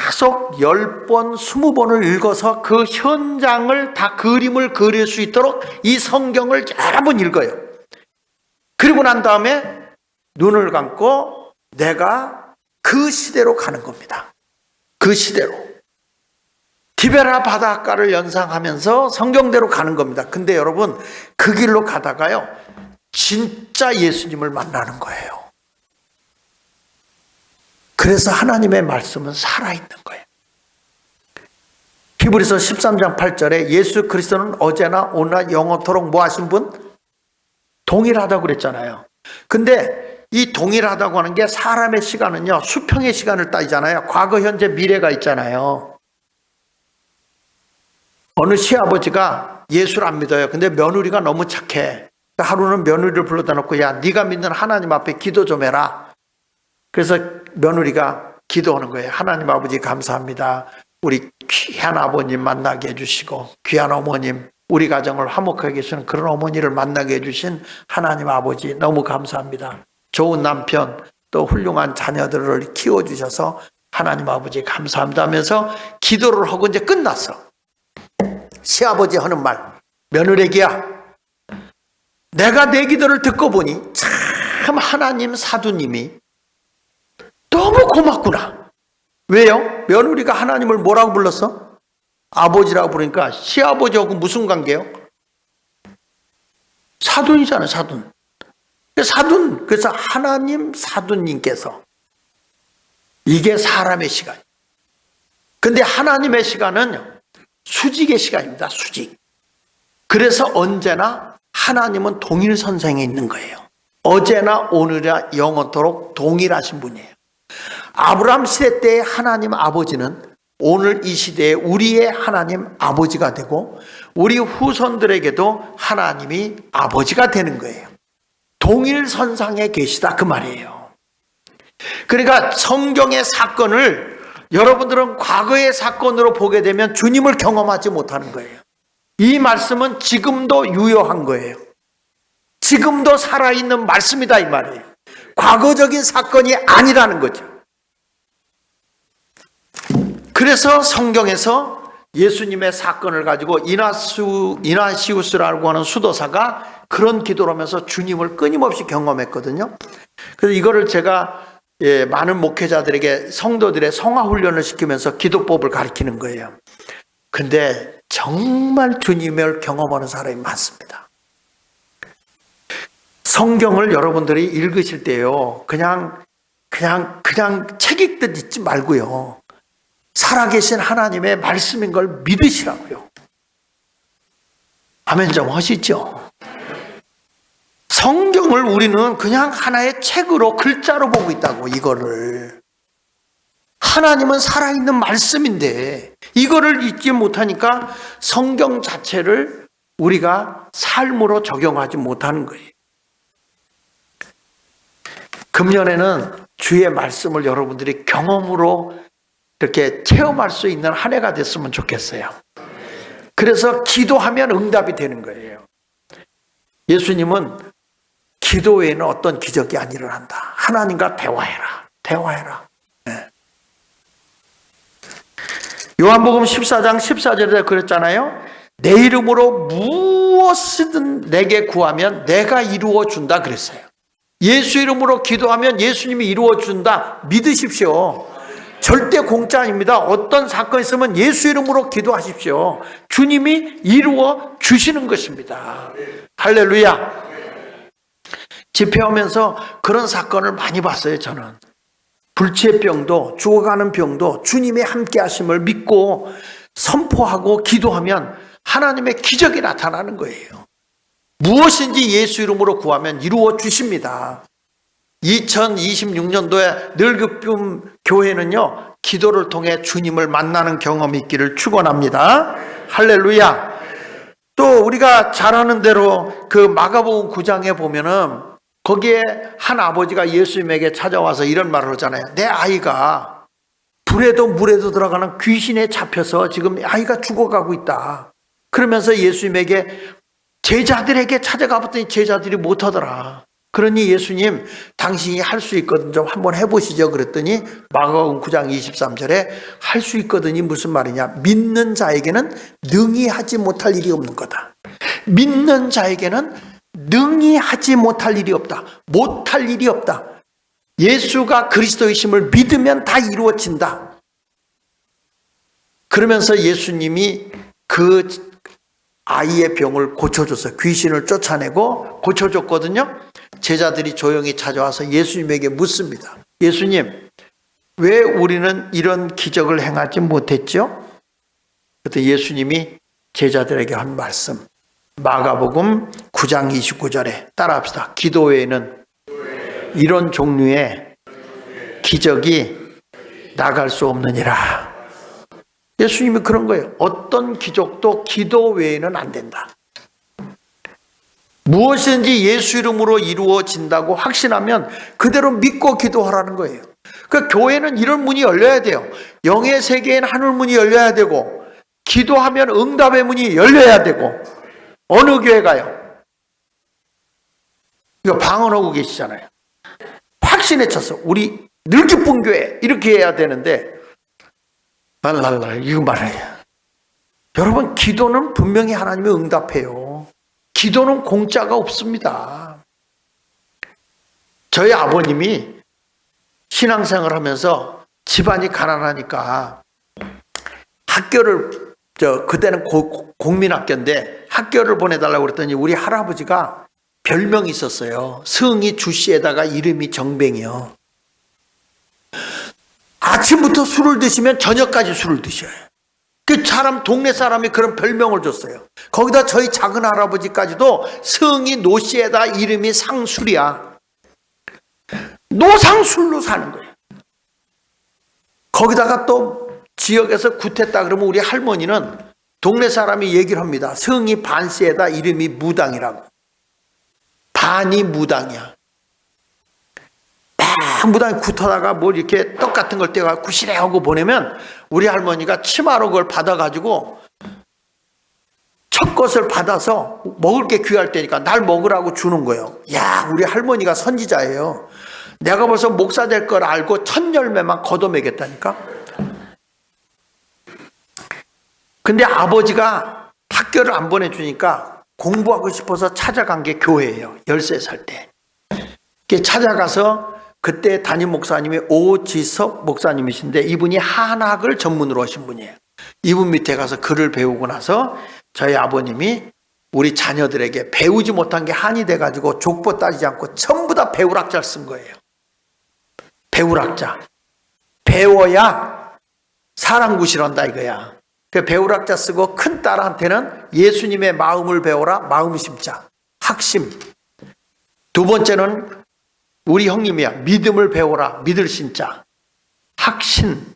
계속 10번, 20번을 읽어서 그 현장을 다 그림을 그릴 수 있도록 이 성경을 여러 번 읽어요. 그리고 난 다음에 눈을 감고 내가 그 시대로 가는 겁니다. 그 시대로. 디베라 바닷가를 연상하면서 성경대로 가는 겁니다. 근데 여러분 그 길로 가다가요 진짜 예수님을 만나는 거예요. 그래서 하나님의 말씀은 살아있는 거예요. 히브리서 13장 8절에 예수 그리스도는 어제나 오늘나 영원토록 뭐 하신 분? 동일하다고 그랬잖아요. 근데 이 동일하다고 하는 게 사람의 시간은요 수평의 시간을 따지잖아요. 과거, 현재, 미래가 있잖아요. 어느 시아버지가 예수를 안 믿어요. 근데 며느리가 너무 착해. 하루는 며느리를 불러다 놓고 야 네가 믿는 하나님 앞에 기도 좀 해라. 그래서 며느리가 기도하는 거예요. 하나님 아버지 감사합니다. 우리 귀한 아버님 만나게 해주시고 귀한 어머님 우리 가정을 화목하게 해주시는 그런 어머니를 만나게 해주신 하나님 아버지 너무 감사합니다. 좋은 남편 또 훌륭한 자녀들을 키워주셔서 하나님 아버지 감사합니다 하면서 기도를 하고 이제 끝났어. 시아버지 하는 말 며느리야 내가 내 기도를 듣고 보니 참 하나님 사두님이 너무 고맙구나. 왜요? 며느리가 하나님을 뭐라고 불렀어? 아버지라고 부르니까 시아버지하고 무슨 관계요? 사돈이잖아요. 사돈. 사돈. 그래서 하나님 사돈님께서 이게 사람의 시간. 근데 하나님의 시간은 수직의 시간입니다. 수직. 그래서 언제나 하나님은 동일선상에 있는 거예요. 어제나 오늘이나 영원토록 동일하신 분이에요. 아브라함 시대 때의 하나님 아버지는 오늘 이 시대에 우리의 하나님 아버지가 되고 우리 후손들에게도 하나님이 아버지가 되는 거예요. 동일선상에 계시다 그 말이에요. 그러니까 성경의 사건을 여러분들은 과거의 사건으로 보게 되면 주님을 경험하지 못하는 거예요. 이 말씀은 지금도 유효한 거예요. 지금도 살아있는 말씀이다 이 말이에요. 과거적인 사건이 아니라는 거죠. 그래서 성경에서 예수님의 사건을 가지고 이나시우스라고 하는 수도사가 그런 기도를 하면서 주님을 끊임없이 경험했거든요. 그래서 이거를 제가 많은 목회자들에게 성도들의 성화훈련을 시키면서 기도법을 가르치는 거예요. 근데 정말 주님을 경험하는 사람이 많습니다. 성경을 여러분들이 읽으실 때요, 그냥 책 읽듯 읽지 말고요, 살아계신 하나님의 말씀인 걸 믿으시라고요. 아멘 좀 하시죠. 성경을 우리는 그냥 하나의 책으로 글자로 보고 있다고. 이거를 하나님은 살아있는 말씀인데 이거를 잊지 못하니까 성경 자체를 우리가 삶으로 적용하지 못하는 거예요. 금년에는 주의 말씀을 여러분들이 경험으로 이렇게 체험할 수 있는 한 해가 됐으면 좋겠어요. 그래서 기도하면 응답이 되는 거예요. 예수님은 기도 외에는 어떤 기적이 안 일어난다. 하나님과 대화해라. 네. 요한복음 14장 14절에 그랬잖아요. 내 이름으로 무엇이든 내게 구하면 내가 이루어 준다 그랬어요. 예수 이름으로 기도하면 예수님이 이루어 준다. 믿으십시오. 절대 공짜 아닙니다. 어떤 사건이 있으면 예수 이름으로 기도하십시오. 주님이 이루어 주시는 것입니다. 할렐루야. 집회하면서 그런 사건을 많이 봤어요. 저는 불치병도 죽어가는 병도 주님의 함께 하심을 믿고 선포하고 기도하면 하나님의 기적이 나타나는 거예요. 무엇인지 예수 이름으로 구하면 이루어 주십니다. 2026년도에 늙은 교회는요, 기도를 통해 주님을 만나는 경험이 있기를 축원합니다. 할렐루야. 또 우리가 잘 아는 대로 그 마가복음 9장에 보면은 거기에 한 아버지가 예수님에게 찾아와서 이런 말을 하잖아요. 내 아이가 불에도 물에도 들어가는 귀신에 잡혀서 지금 아이가 죽어가고 있다. 그러면서 예수님에게 제자들에게 찾아가 봤더니 제자들이 못하더라. 그러니 예수님, 당신이 할 수 있거든 좀 한번 해보시죠. 그랬더니 마가복음 9장 23절에 할 수 있거든이 무슨 말이냐. 믿는 자에게는 능히 하지 못할 일이 없는 거다. 믿는 자에게는 능히 하지 못할 일이 없다. 못할 일이 없다. 예수가 그리스도이심을 믿으면 다 이루어진다. 그러면서 예수님이 그 아이의 병을 고쳐줬어요. 귀신을 쫓아내고 고쳐줬거든요. 제자들이 조용히 찾아와서 예수님에게 묻습니다. 예수님, 왜 우리는 이런 기적을 행하지 못했죠? 그때 예수님이 제자들에게 한 말씀, 마가복음 9장 29절에 따라합시다. 기도 외에는 이런 종류의 기적이 나갈 수 없느니라. 예수님이 그런 거예요. 어떤 기적도 기도 외에는 안 된다. 무엇인지 예수 이름으로 이루어진다고 확신하면 그대로 믿고 기도하라는 거예요. 그러니까 교회는 이런 문이 열려야 돼요. 영의 세계엔 하늘 문이 열려야 되고, 기도하면 응답의 문이 열려야 되고. 어느 교회가요? 이거 방언하고 계시잖아요. 확신에 찼어. 우리 늘 기쁜 교회 이렇게 해야 되는데 랄랄라 이거 말해요. 여러분, 기도는 분명히 하나님이 응답해요. 기도는 공짜가 없습니다. 저희 아버님이 신앙생활 하면서 집안이 가난하니까 학교를, 그때는 공민학교인데 학교를 보내달라고 그랬더니 우리 할아버지가 별명이 있었어요. 성이 주씨에다가 이름이 정뱅이요. 아침부터 술을 드시면 저녁까지 술을 드셔요. 그 사람, 동네 사람이 그런 별명을 줬어요. 거기다 저희 작은 할아버지까지도 성이 노씨에다 이름이 상술이야. 노상술로 사는 거예요. 거기다가 또 지역에서 굿했다 그러면 우리 할머니는 동네 사람이 얘기를 합니다. 성이 반씨에다 이름이 무당이라고. 반이 무당이야. 막 무당이 굿하다가 뭘 이렇게 떡 같은 걸 떼가 구시래 하고 보내면 우리 할머니가 치마로 그걸 받아가지고 첫 것을 받아서 먹을 게 귀할 때니까 날 먹으라고 주는 거예요. 야, 우리 할머니가 선지자예요. 내가 벌써 목사 될 걸 알고 첫 열매만 걷어매겠다니까. 근데 아버지가 학교를 안 보내주니까 공부하고 싶어서 찾아간 게 교회예요. 13살 때. 찾아가서 그때 담임 목사님이 오지섭 목사님이신데 이분이 한학을 전문으로 하신 분이에요. 이분 밑에 가서 글을 배우고 나서 저희 아버님이 우리 자녀들에게 배우지 못한 게 한이 돼가지고 족보 따지지 않고 전부 다 배울학자를 쓴 거예요. 배울학자. 배워야 사람 구실한다 이거야. 그 배울학자 쓰고 큰 딸한테는 예수님의 마음을 배워라, 마음 심자, 학심. 두 번째는 우리 형님이야. 믿음을 배워라, 믿을 신자, 학신.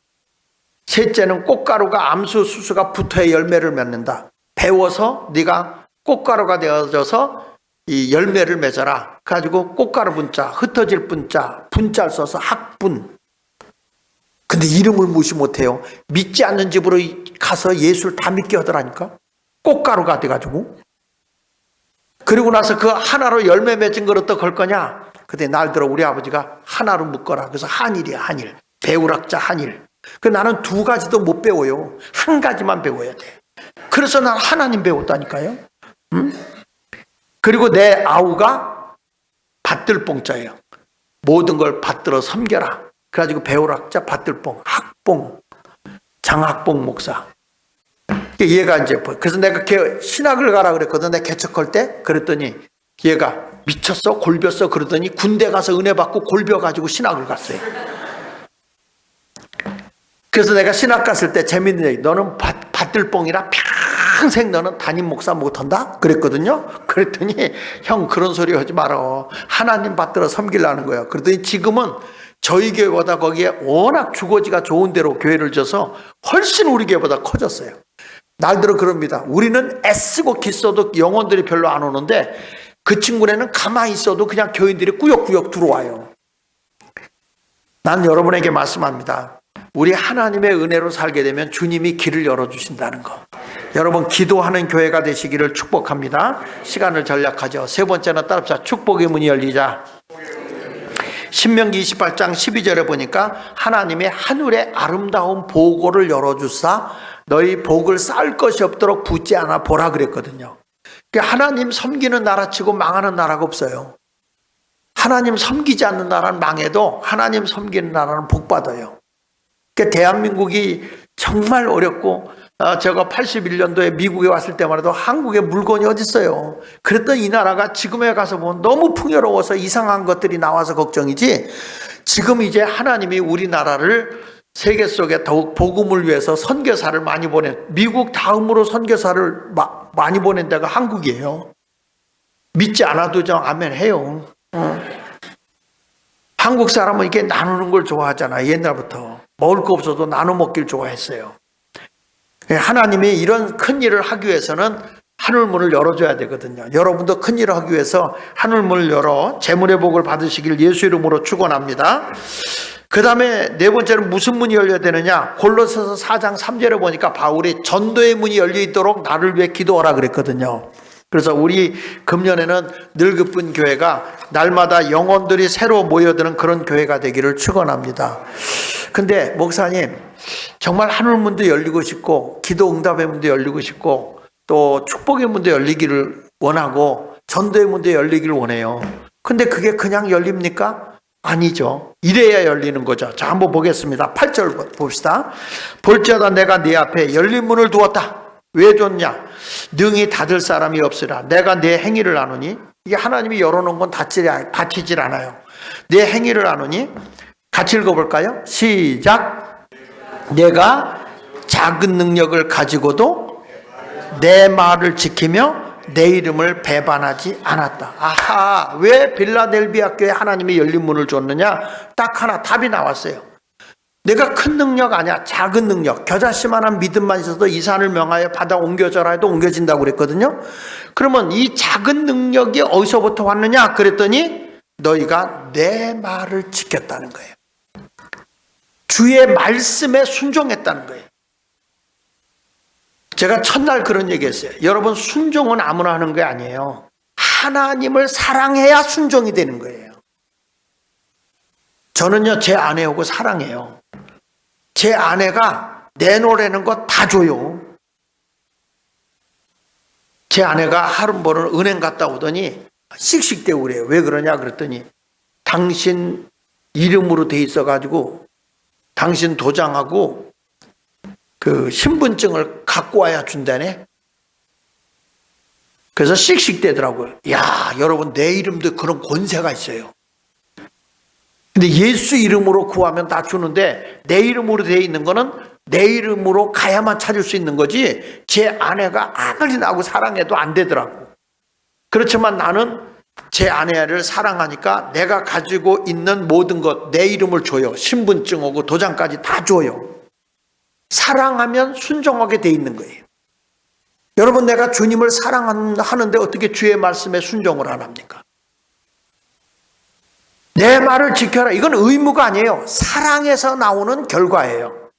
셋째는 꽃가루가 암수 수수가 붙어야 열매를 맺는다. 배워서 네가 꽃가루가 되어져서 이 열매를 맺어라. 그래가지고 꽃가루 분자, 흩어질 분자, 분자를 써서 학분. 근데 이름을 무시 못해요. 믿지 않는 집으로 가서 예수를 다 믿게 하더라니까. 꽃가루가 돼가지고. 그리고 나서 그 하나로 열매 맺은 걸 어떻게 할 거냐. 근데 날 들어 우리 아버지가 하나로 묶어라. 그래서 한일이야, 한일. 배울학자 한일. 그 나는 두 가지도 못 배워요. 한 가지만 배워야 돼. 그래서 난 하나님 배웠다니까요. 그리고 내 아우가 받들뽕자예요. 모든 걸 받들어 섬겨라. 그래가지고 배울학자 받들뽕, 학뽕, 장학뽕 목사. 얘가 이제 그래서 내가 걔 신학을 가라 그랬거든. 내가 개척할 때 그랬더니 얘가 미쳤어, 골볐어 그러더니 군대 가서 은혜 받고 골벼가지고 신학을 갔어요. 그래서 내가 신학 갔을 때 재밌는 얘기. 너는 받들뽕이라 평생 너는 담임 목사 못한다? 그랬거든요. 그랬더니 형 그런 소리 하지 마라. 하나님 받들어 섬기려는 거야. 그랬더니 지금은 저희 교회보다 거기에 워낙 주거지가 좋은 데로 교회를 져서 훨씬 우리 교회보다 커졌어요. 날들어 그럽니다. 우리는 애쓰고 기써도 영혼들이 별로 안 오는데 그 친구네는 가만히 있어도 그냥 교인들이 꾸역꾸역 들어와요. 난 여러분에게 말씀합니다. 우리 하나님의 은혜로 살게 되면 주님이 길을 열어주신다는 거. 여러분 기도하는 교회가 되시기를 축복합니다. 시간을 전략하죠. 세 번째는 따라합시다. 축복의 문이 열리자. 신명기 28장 12절에 보니까 하나님의 하늘의 아름다운 보고를 열어주사 너희 복을 쌓을 것이 없도록 붙지 않아 보라 그랬거든요. 그러니까 하나님 섬기는 나라치고 망하는 나라가 없어요. 하나님 섬기지 않는 나라는 망해도 하나님 섬기는 나라는 복받아요. 그러니까 대한민국이 정말 어렵고 제가 81년도에 미국에 왔을 때만 해도 한국에 물건이 어디 있어요. 그랬더니 이 나라가 지금에 가서 보면 너무 풍요로워서 이상한 것들이 나와서 걱정이지 지금 이제 하나님이 우리나라를 세계 속에 더욱 복음을 위해서 선교사를 많이 미국 다음으로 선교사를 많이 보낸 데가 한국이에요. 믿지 않아도 좀 아멘 해요. 한국 사람은 이렇게 나누는 걸 좋아하잖아. 옛날부터 먹을 거 없어도 나눠 먹기를 좋아했어요. 하나님이 이런 큰 일을 하기 위해서는 하늘문을 열어줘야 되거든요. 여러분도 큰 일을 하기 위해서 하늘문을 열어 재물의 복을 받으시길 예수 이름으로 축원합니다. 그 다음에 네 번째는 무슨 문이 열려야 되느냐? 골로새서 4장 3절에 보니까 바울이 전도의 문이 열려있도록 나를 위해 기도하라 그랬거든요. 그래서 우리 금년에는 늙은 교회가 날마다 영혼들이 새로 모여드는 그런 교회가 되기를 축원합니다. 근데 목사님 정말 하늘문도 열리고 싶고 기도 응답의 문도 열리고 싶고 또 축복의 문도 열리기를 원하고 전도의 문도 열리기를 원해요. 근데 그게 그냥 열립니까? 아니죠. 이래야 열리는 거죠. 자, 한번 보겠습니다. 8절 봅시다. 볼지어다 내가 네 앞에 열린 문을 두었다. 왜 줬냐? 능히 닫을 사람이 없으라. 내가 내 행위를 아노니. 이게 하나님이 열어놓은 건 닫히질 않아요. 내 행위를 아노니. 같이 읽어볼까요? 시작. 내가 작은 능력을 가지고도 내 말을 지키며 내 이름을 배반하지 않았다. 아하, 왜 빌라델비아 교회 하나님이 열린 문을 줬느냐? 딱 하나 답이 나왔어요. 내가 큰 능력 아니야. 작은 능력. 겨자씨만한 믿음만 있어도 이 산을 명하여 바다 옮겨져라 해도 옮겨진다고 그랬거든요. 그러면 이 작은 능력이 어디서부터 왔느냐? 그랬더니 너희가 내 말을 지켰다는 거예요. 주의 말씀에 순종했다는 거예요. 제가 첫날 그런 얘기했어요. 여러분 순종은 아무나 하는 게 아니에요. 하나님을 사랑해야 순종이 되는 거예요. 저는요 제 아내하고 사랑해요. 제 아내가 내놓으라는 거 다 줘요. 제 아내가 하루 한 번은 은행 갔다 오더니 씩씩대고 그래요. 왜 그러냐 그랬더니 당신 이름으로 돼 있어가지고 당신 도장하고 그 신분증을 갖고 와야 준다네. 그래서 씩씩대더라고요. 야, 여러분 내 이름도 그런 권세가 있어요. 근데 예수 이름으로 구하면 다 주는데 내 이름으로 되어 있는 거는 내 이름으로 가야만 찾을 수 있는 거지 제 아내가 아무리 나하고 사랑해도 안 되더라고. 그렇지만 나는 제 아내를 사랑하니까 내가 가지고 있는 모든 것 내 이름을 줘요. 신분증하고 도장까지 다 줘요. 사랑하면 순종하게 돼 있는 거예요. 여러분 내가 주님을 사랑하는데 어떻게 주의 말씀에 순종을 안 합니까? 내 말을 지켜라. 이건 의무가 아니에요. 사랑에서 나오는 결과예요.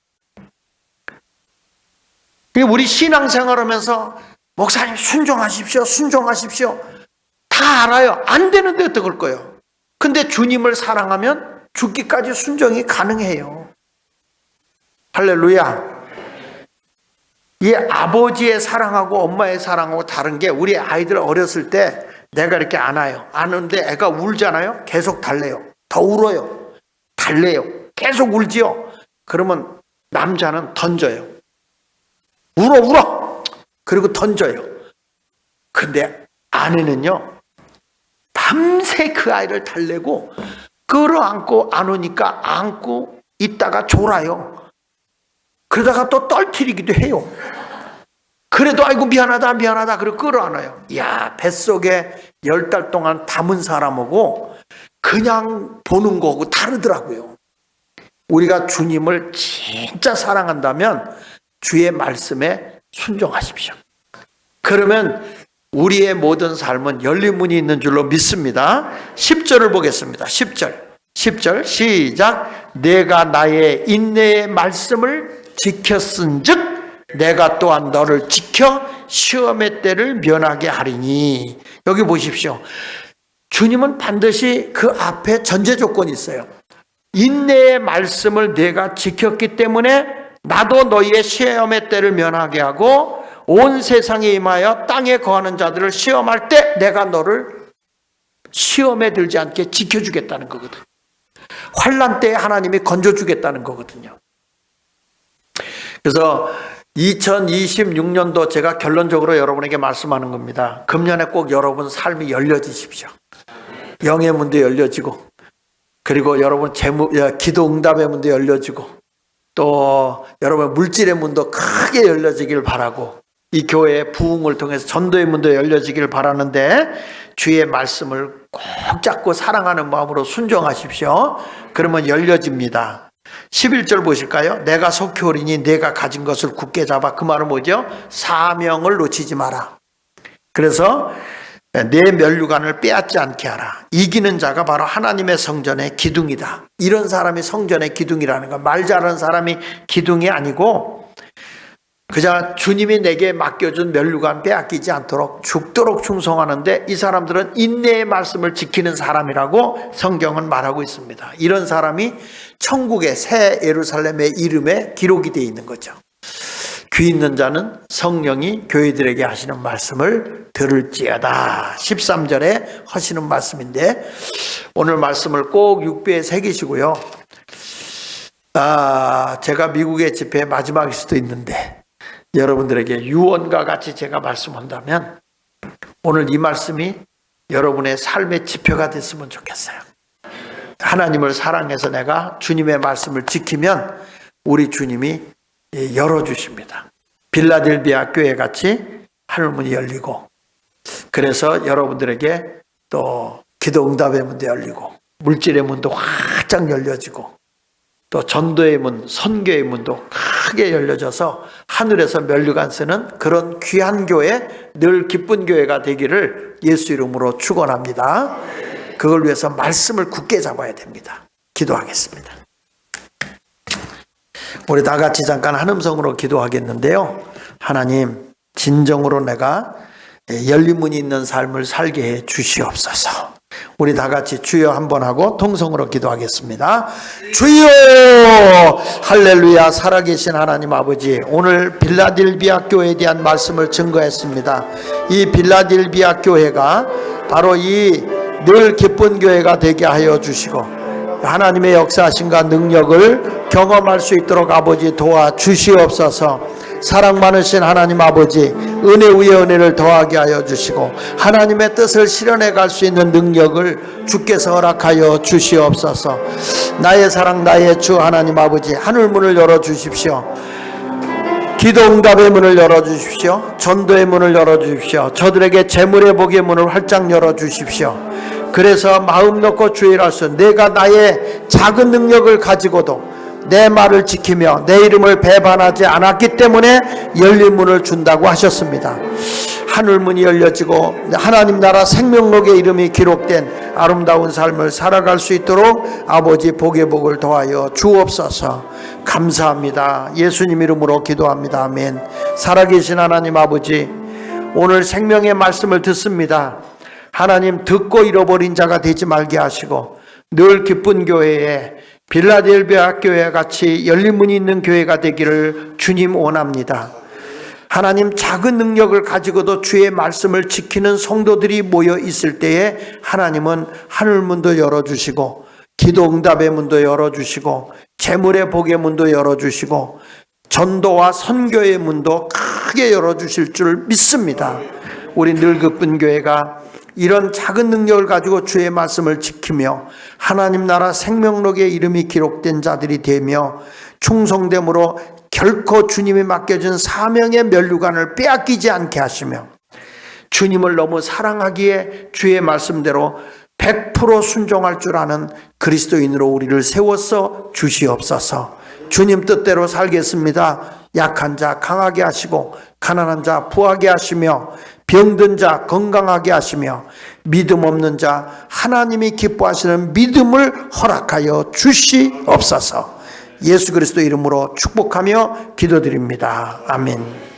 우리 신앙생활하면서 목사님 순종하십시오. 순종하십시오. 다 알아요. 안 되는데 어떡할 거예요. 근데 주님을 사랑하면 죽기까지 순종이 가능해요. 할렐루야. 이 아버지의 사랑하고 엄마의 사랑하고 다른 게 우리 아이들 어렸을 때 내가 이렇게 안아요. 안는데 애가 울잖아요. 계속 달래요. 더 울어요. 달래요. 계속 울지요. 그러면 남자는 던져요. 울어. 그리고 던져요. 근데 아내는요. 밤새 그 아이를 달래고 끌어안고 안 오니까 안고 있다가 졸아요. 그러다가 또 떨뜨리기도 해요. 그래도 아이고 미안하다 미안하다 그러고 끌어안아요. 이야, 뱃속에 10달 동안 담은 사람하고 그냥 보는 거하고 다르더라고요. 우리가 주님을 진짜 사랑한다면 주의 말씀에 순종하십시오. 그러면 우리의 모든 삶은 열린 문이 있는 줄로 믿습니다. 10절을 보겠습니다. 10절 시작. 내가 나의 인내의 말씀을 지켰은즉 내가 또한 너를 지켜 시험의 때를 면하게 하리니. 여기 보십시오. 주님은 반드시 그 앞에 전제 조건이 있어요. 인내의 말씀을 내가 지켰기 때문에 나도 너희의 시험의 때를 면하게 하고 온 세상에 임하여 땅에 거하는 자들을 시험할 때 내가 너를 시험에 들지 않게 지켜주겠다는 거거든요. 환난 때에 하나님이 건져주겠다는 거거든요. 그래서 2026년도 제가 결론적으로 여러분에게 말씀하는 겁니다. 금년에 꼭 여러분 삶이 열려지십시오. 영의 문도 열려지고, 그리고 여러분 기도 응답의 문도 열려지고, 또 여러분 물질의 문도 크게 열려지길 바라고, 이 교회의 부흥을 통해서 전도의 문도 열려지길 바라는데 주의 말씀을 꼭 잡고 사랑하는 마음으로 순종하십시오. 그러면 열려집니다. 11절 보실까요? 내가 속히 오리니 내가 가진 것을 굳게 잡아. 그 말은 뭐죠? 사명을 놓치지 마라. 그래서 내 면류관을 빼앗지 않게 하라. 이기는 자가 바로 하나님의 성전의 기둥이다. 이런 사람이 성전의 기둥이라는 거. 말 잘하는 사람이 기둥이 아니고 그저 주님이 내게 맡겨준 면류관 빼앗기지 않도록 죽도록 충성하는데, 이 사람들은 인내의 말씀을 지키는 사람이라고 성경은 말하고 있습니다. 이런 사람이 천국의 새 예루살렘의 이름에 기록이 되어 있는 거죠. 귀 있는 자는 성령이 교회들에게 하시는 말씀을 들을지어다. 13절에 하시는 말씀인데 오늘 말씀을 꼭 6배에 새기시고요. 제가 미국의 집회 마지막일 수도 있는데 여러분들에게 유언과 같이 제가 말씀한다면 오늘 이 말씀이 여러분의 삶의 지표가 됐으면 좋겠어요. 하나님을 사랑해서 내가 주님의 말씀을 지키면 우리 주님이 열어주십니다. 빌라델비아 교회 같이 하늘문이 열리고, 그래서 여러분들에게 또 기도 응답의 문도 열리고, 물질의 문도 활짝 열려지고, 또 전도의 문, 선교의 문도 크게 열려져서 하늘에서 면류관 쓰는 그런 귀한 교회, 늘 기쁜 교회가 되기를 예수 이름으로 축원합니다. 그걸 위해서 말씀을 굳게 잡아야 됩니다. 기도하겠습니다. 우리 다 같이 잠깐 한음성으로 기도하겠는데요. 하나님, 진정으로 내가 열린 문이 있는 삶을 살게 해 주시옵소서. 우리 다 같이 주여 한번 하고 통성으로 기도하겠습니다. 주여! 할렐루야. 살아계신 하나님 아버지, 오늘 빌라델비아 교회에 대한 말씀을 증거했습니다. 이 빌라델비아 교회가 바로 이 늘 기쁜 교회가 되게 하여 주시고 하나님의 역사하심과 능력을 경험할 수 있도록 아버지 도와주시옵소서. 사랑 많으신 하나님 아버지, 은혜 위에 은혜를 더하게 하여 주시고 하나님의 뜻을 실현해 갈 수 있는 능력을 주께서 허락하여 주시옵소서. 나의 사랑 나의 주 하나님 아버지, 하늘문을 열어주십시오. 기도 응답의 문을 열어주십시오. 전도의 문을 열어주십시오. 저들에게 재물의 복의 문을 활짝 열어주십시오. 그래서 마음 놓고 주의를 하소. 내가 나의 작은 능력을 가지고도 내 말을 지키며 내 이름을 배반하지 않았기 때문에 열린 문을 준다고 하셨습니다. 하늘문이 열려지고 하나님 나라 생명록의 이름이 기록된 아름다운 삶을 살아갈 수 있도록 아버지 복의 복을 더하여 주옵소서. 감사합니다. 예수님 이름으로 기도합니다. 아멘. 살아계신 하나님 아버지, 오늘 생명의 말씀을 듣습니다. 하나님, 듣고 잃어버린 자가 되지 말게 하시고 늘 기쁜 교회에 빌라델비아 교회 같이 열린 문이 있는 교회가 되기를 주님 원합니다. 하나님, 작은 능력을 가지고도 주의 말씀을 지키는 성도들이 모여 있을 때에 하나님은 하늘문도 열어주시고 기도 응답의 문도 열어주시고 재물의 복의 문도 열어주시고 전도와 선교의 문도 크게 열어주실 줄 믿습니다. 우리 늘 기쁜 교회가 이런 작은 능력을 가지고 주의 말씀을 지키며 하나님 나라 생명록의 이름이 기록된 자들이 되며 충성됨으로 결코 주님이 맡겨준 사명의 면류관을 빼앗기지 않게 하시며 주님을 너무 사랑하기에 주의 말씀대로 100% 순종할 줄 아는 그리스도인으로 우리를 세워서 주시옵소서. 주님 뜻대로 살겠습니다. 약한 자 강하게 하시고 가난한 자 부하게 하시며 병든 자 건강하게 하시며 믿음 없는 자 하나님이 기뻐하시는 믿음을 허락하여 주시옵소서. 예수 그리스도 이름으로 축복하며 기도드립니다. 아멘.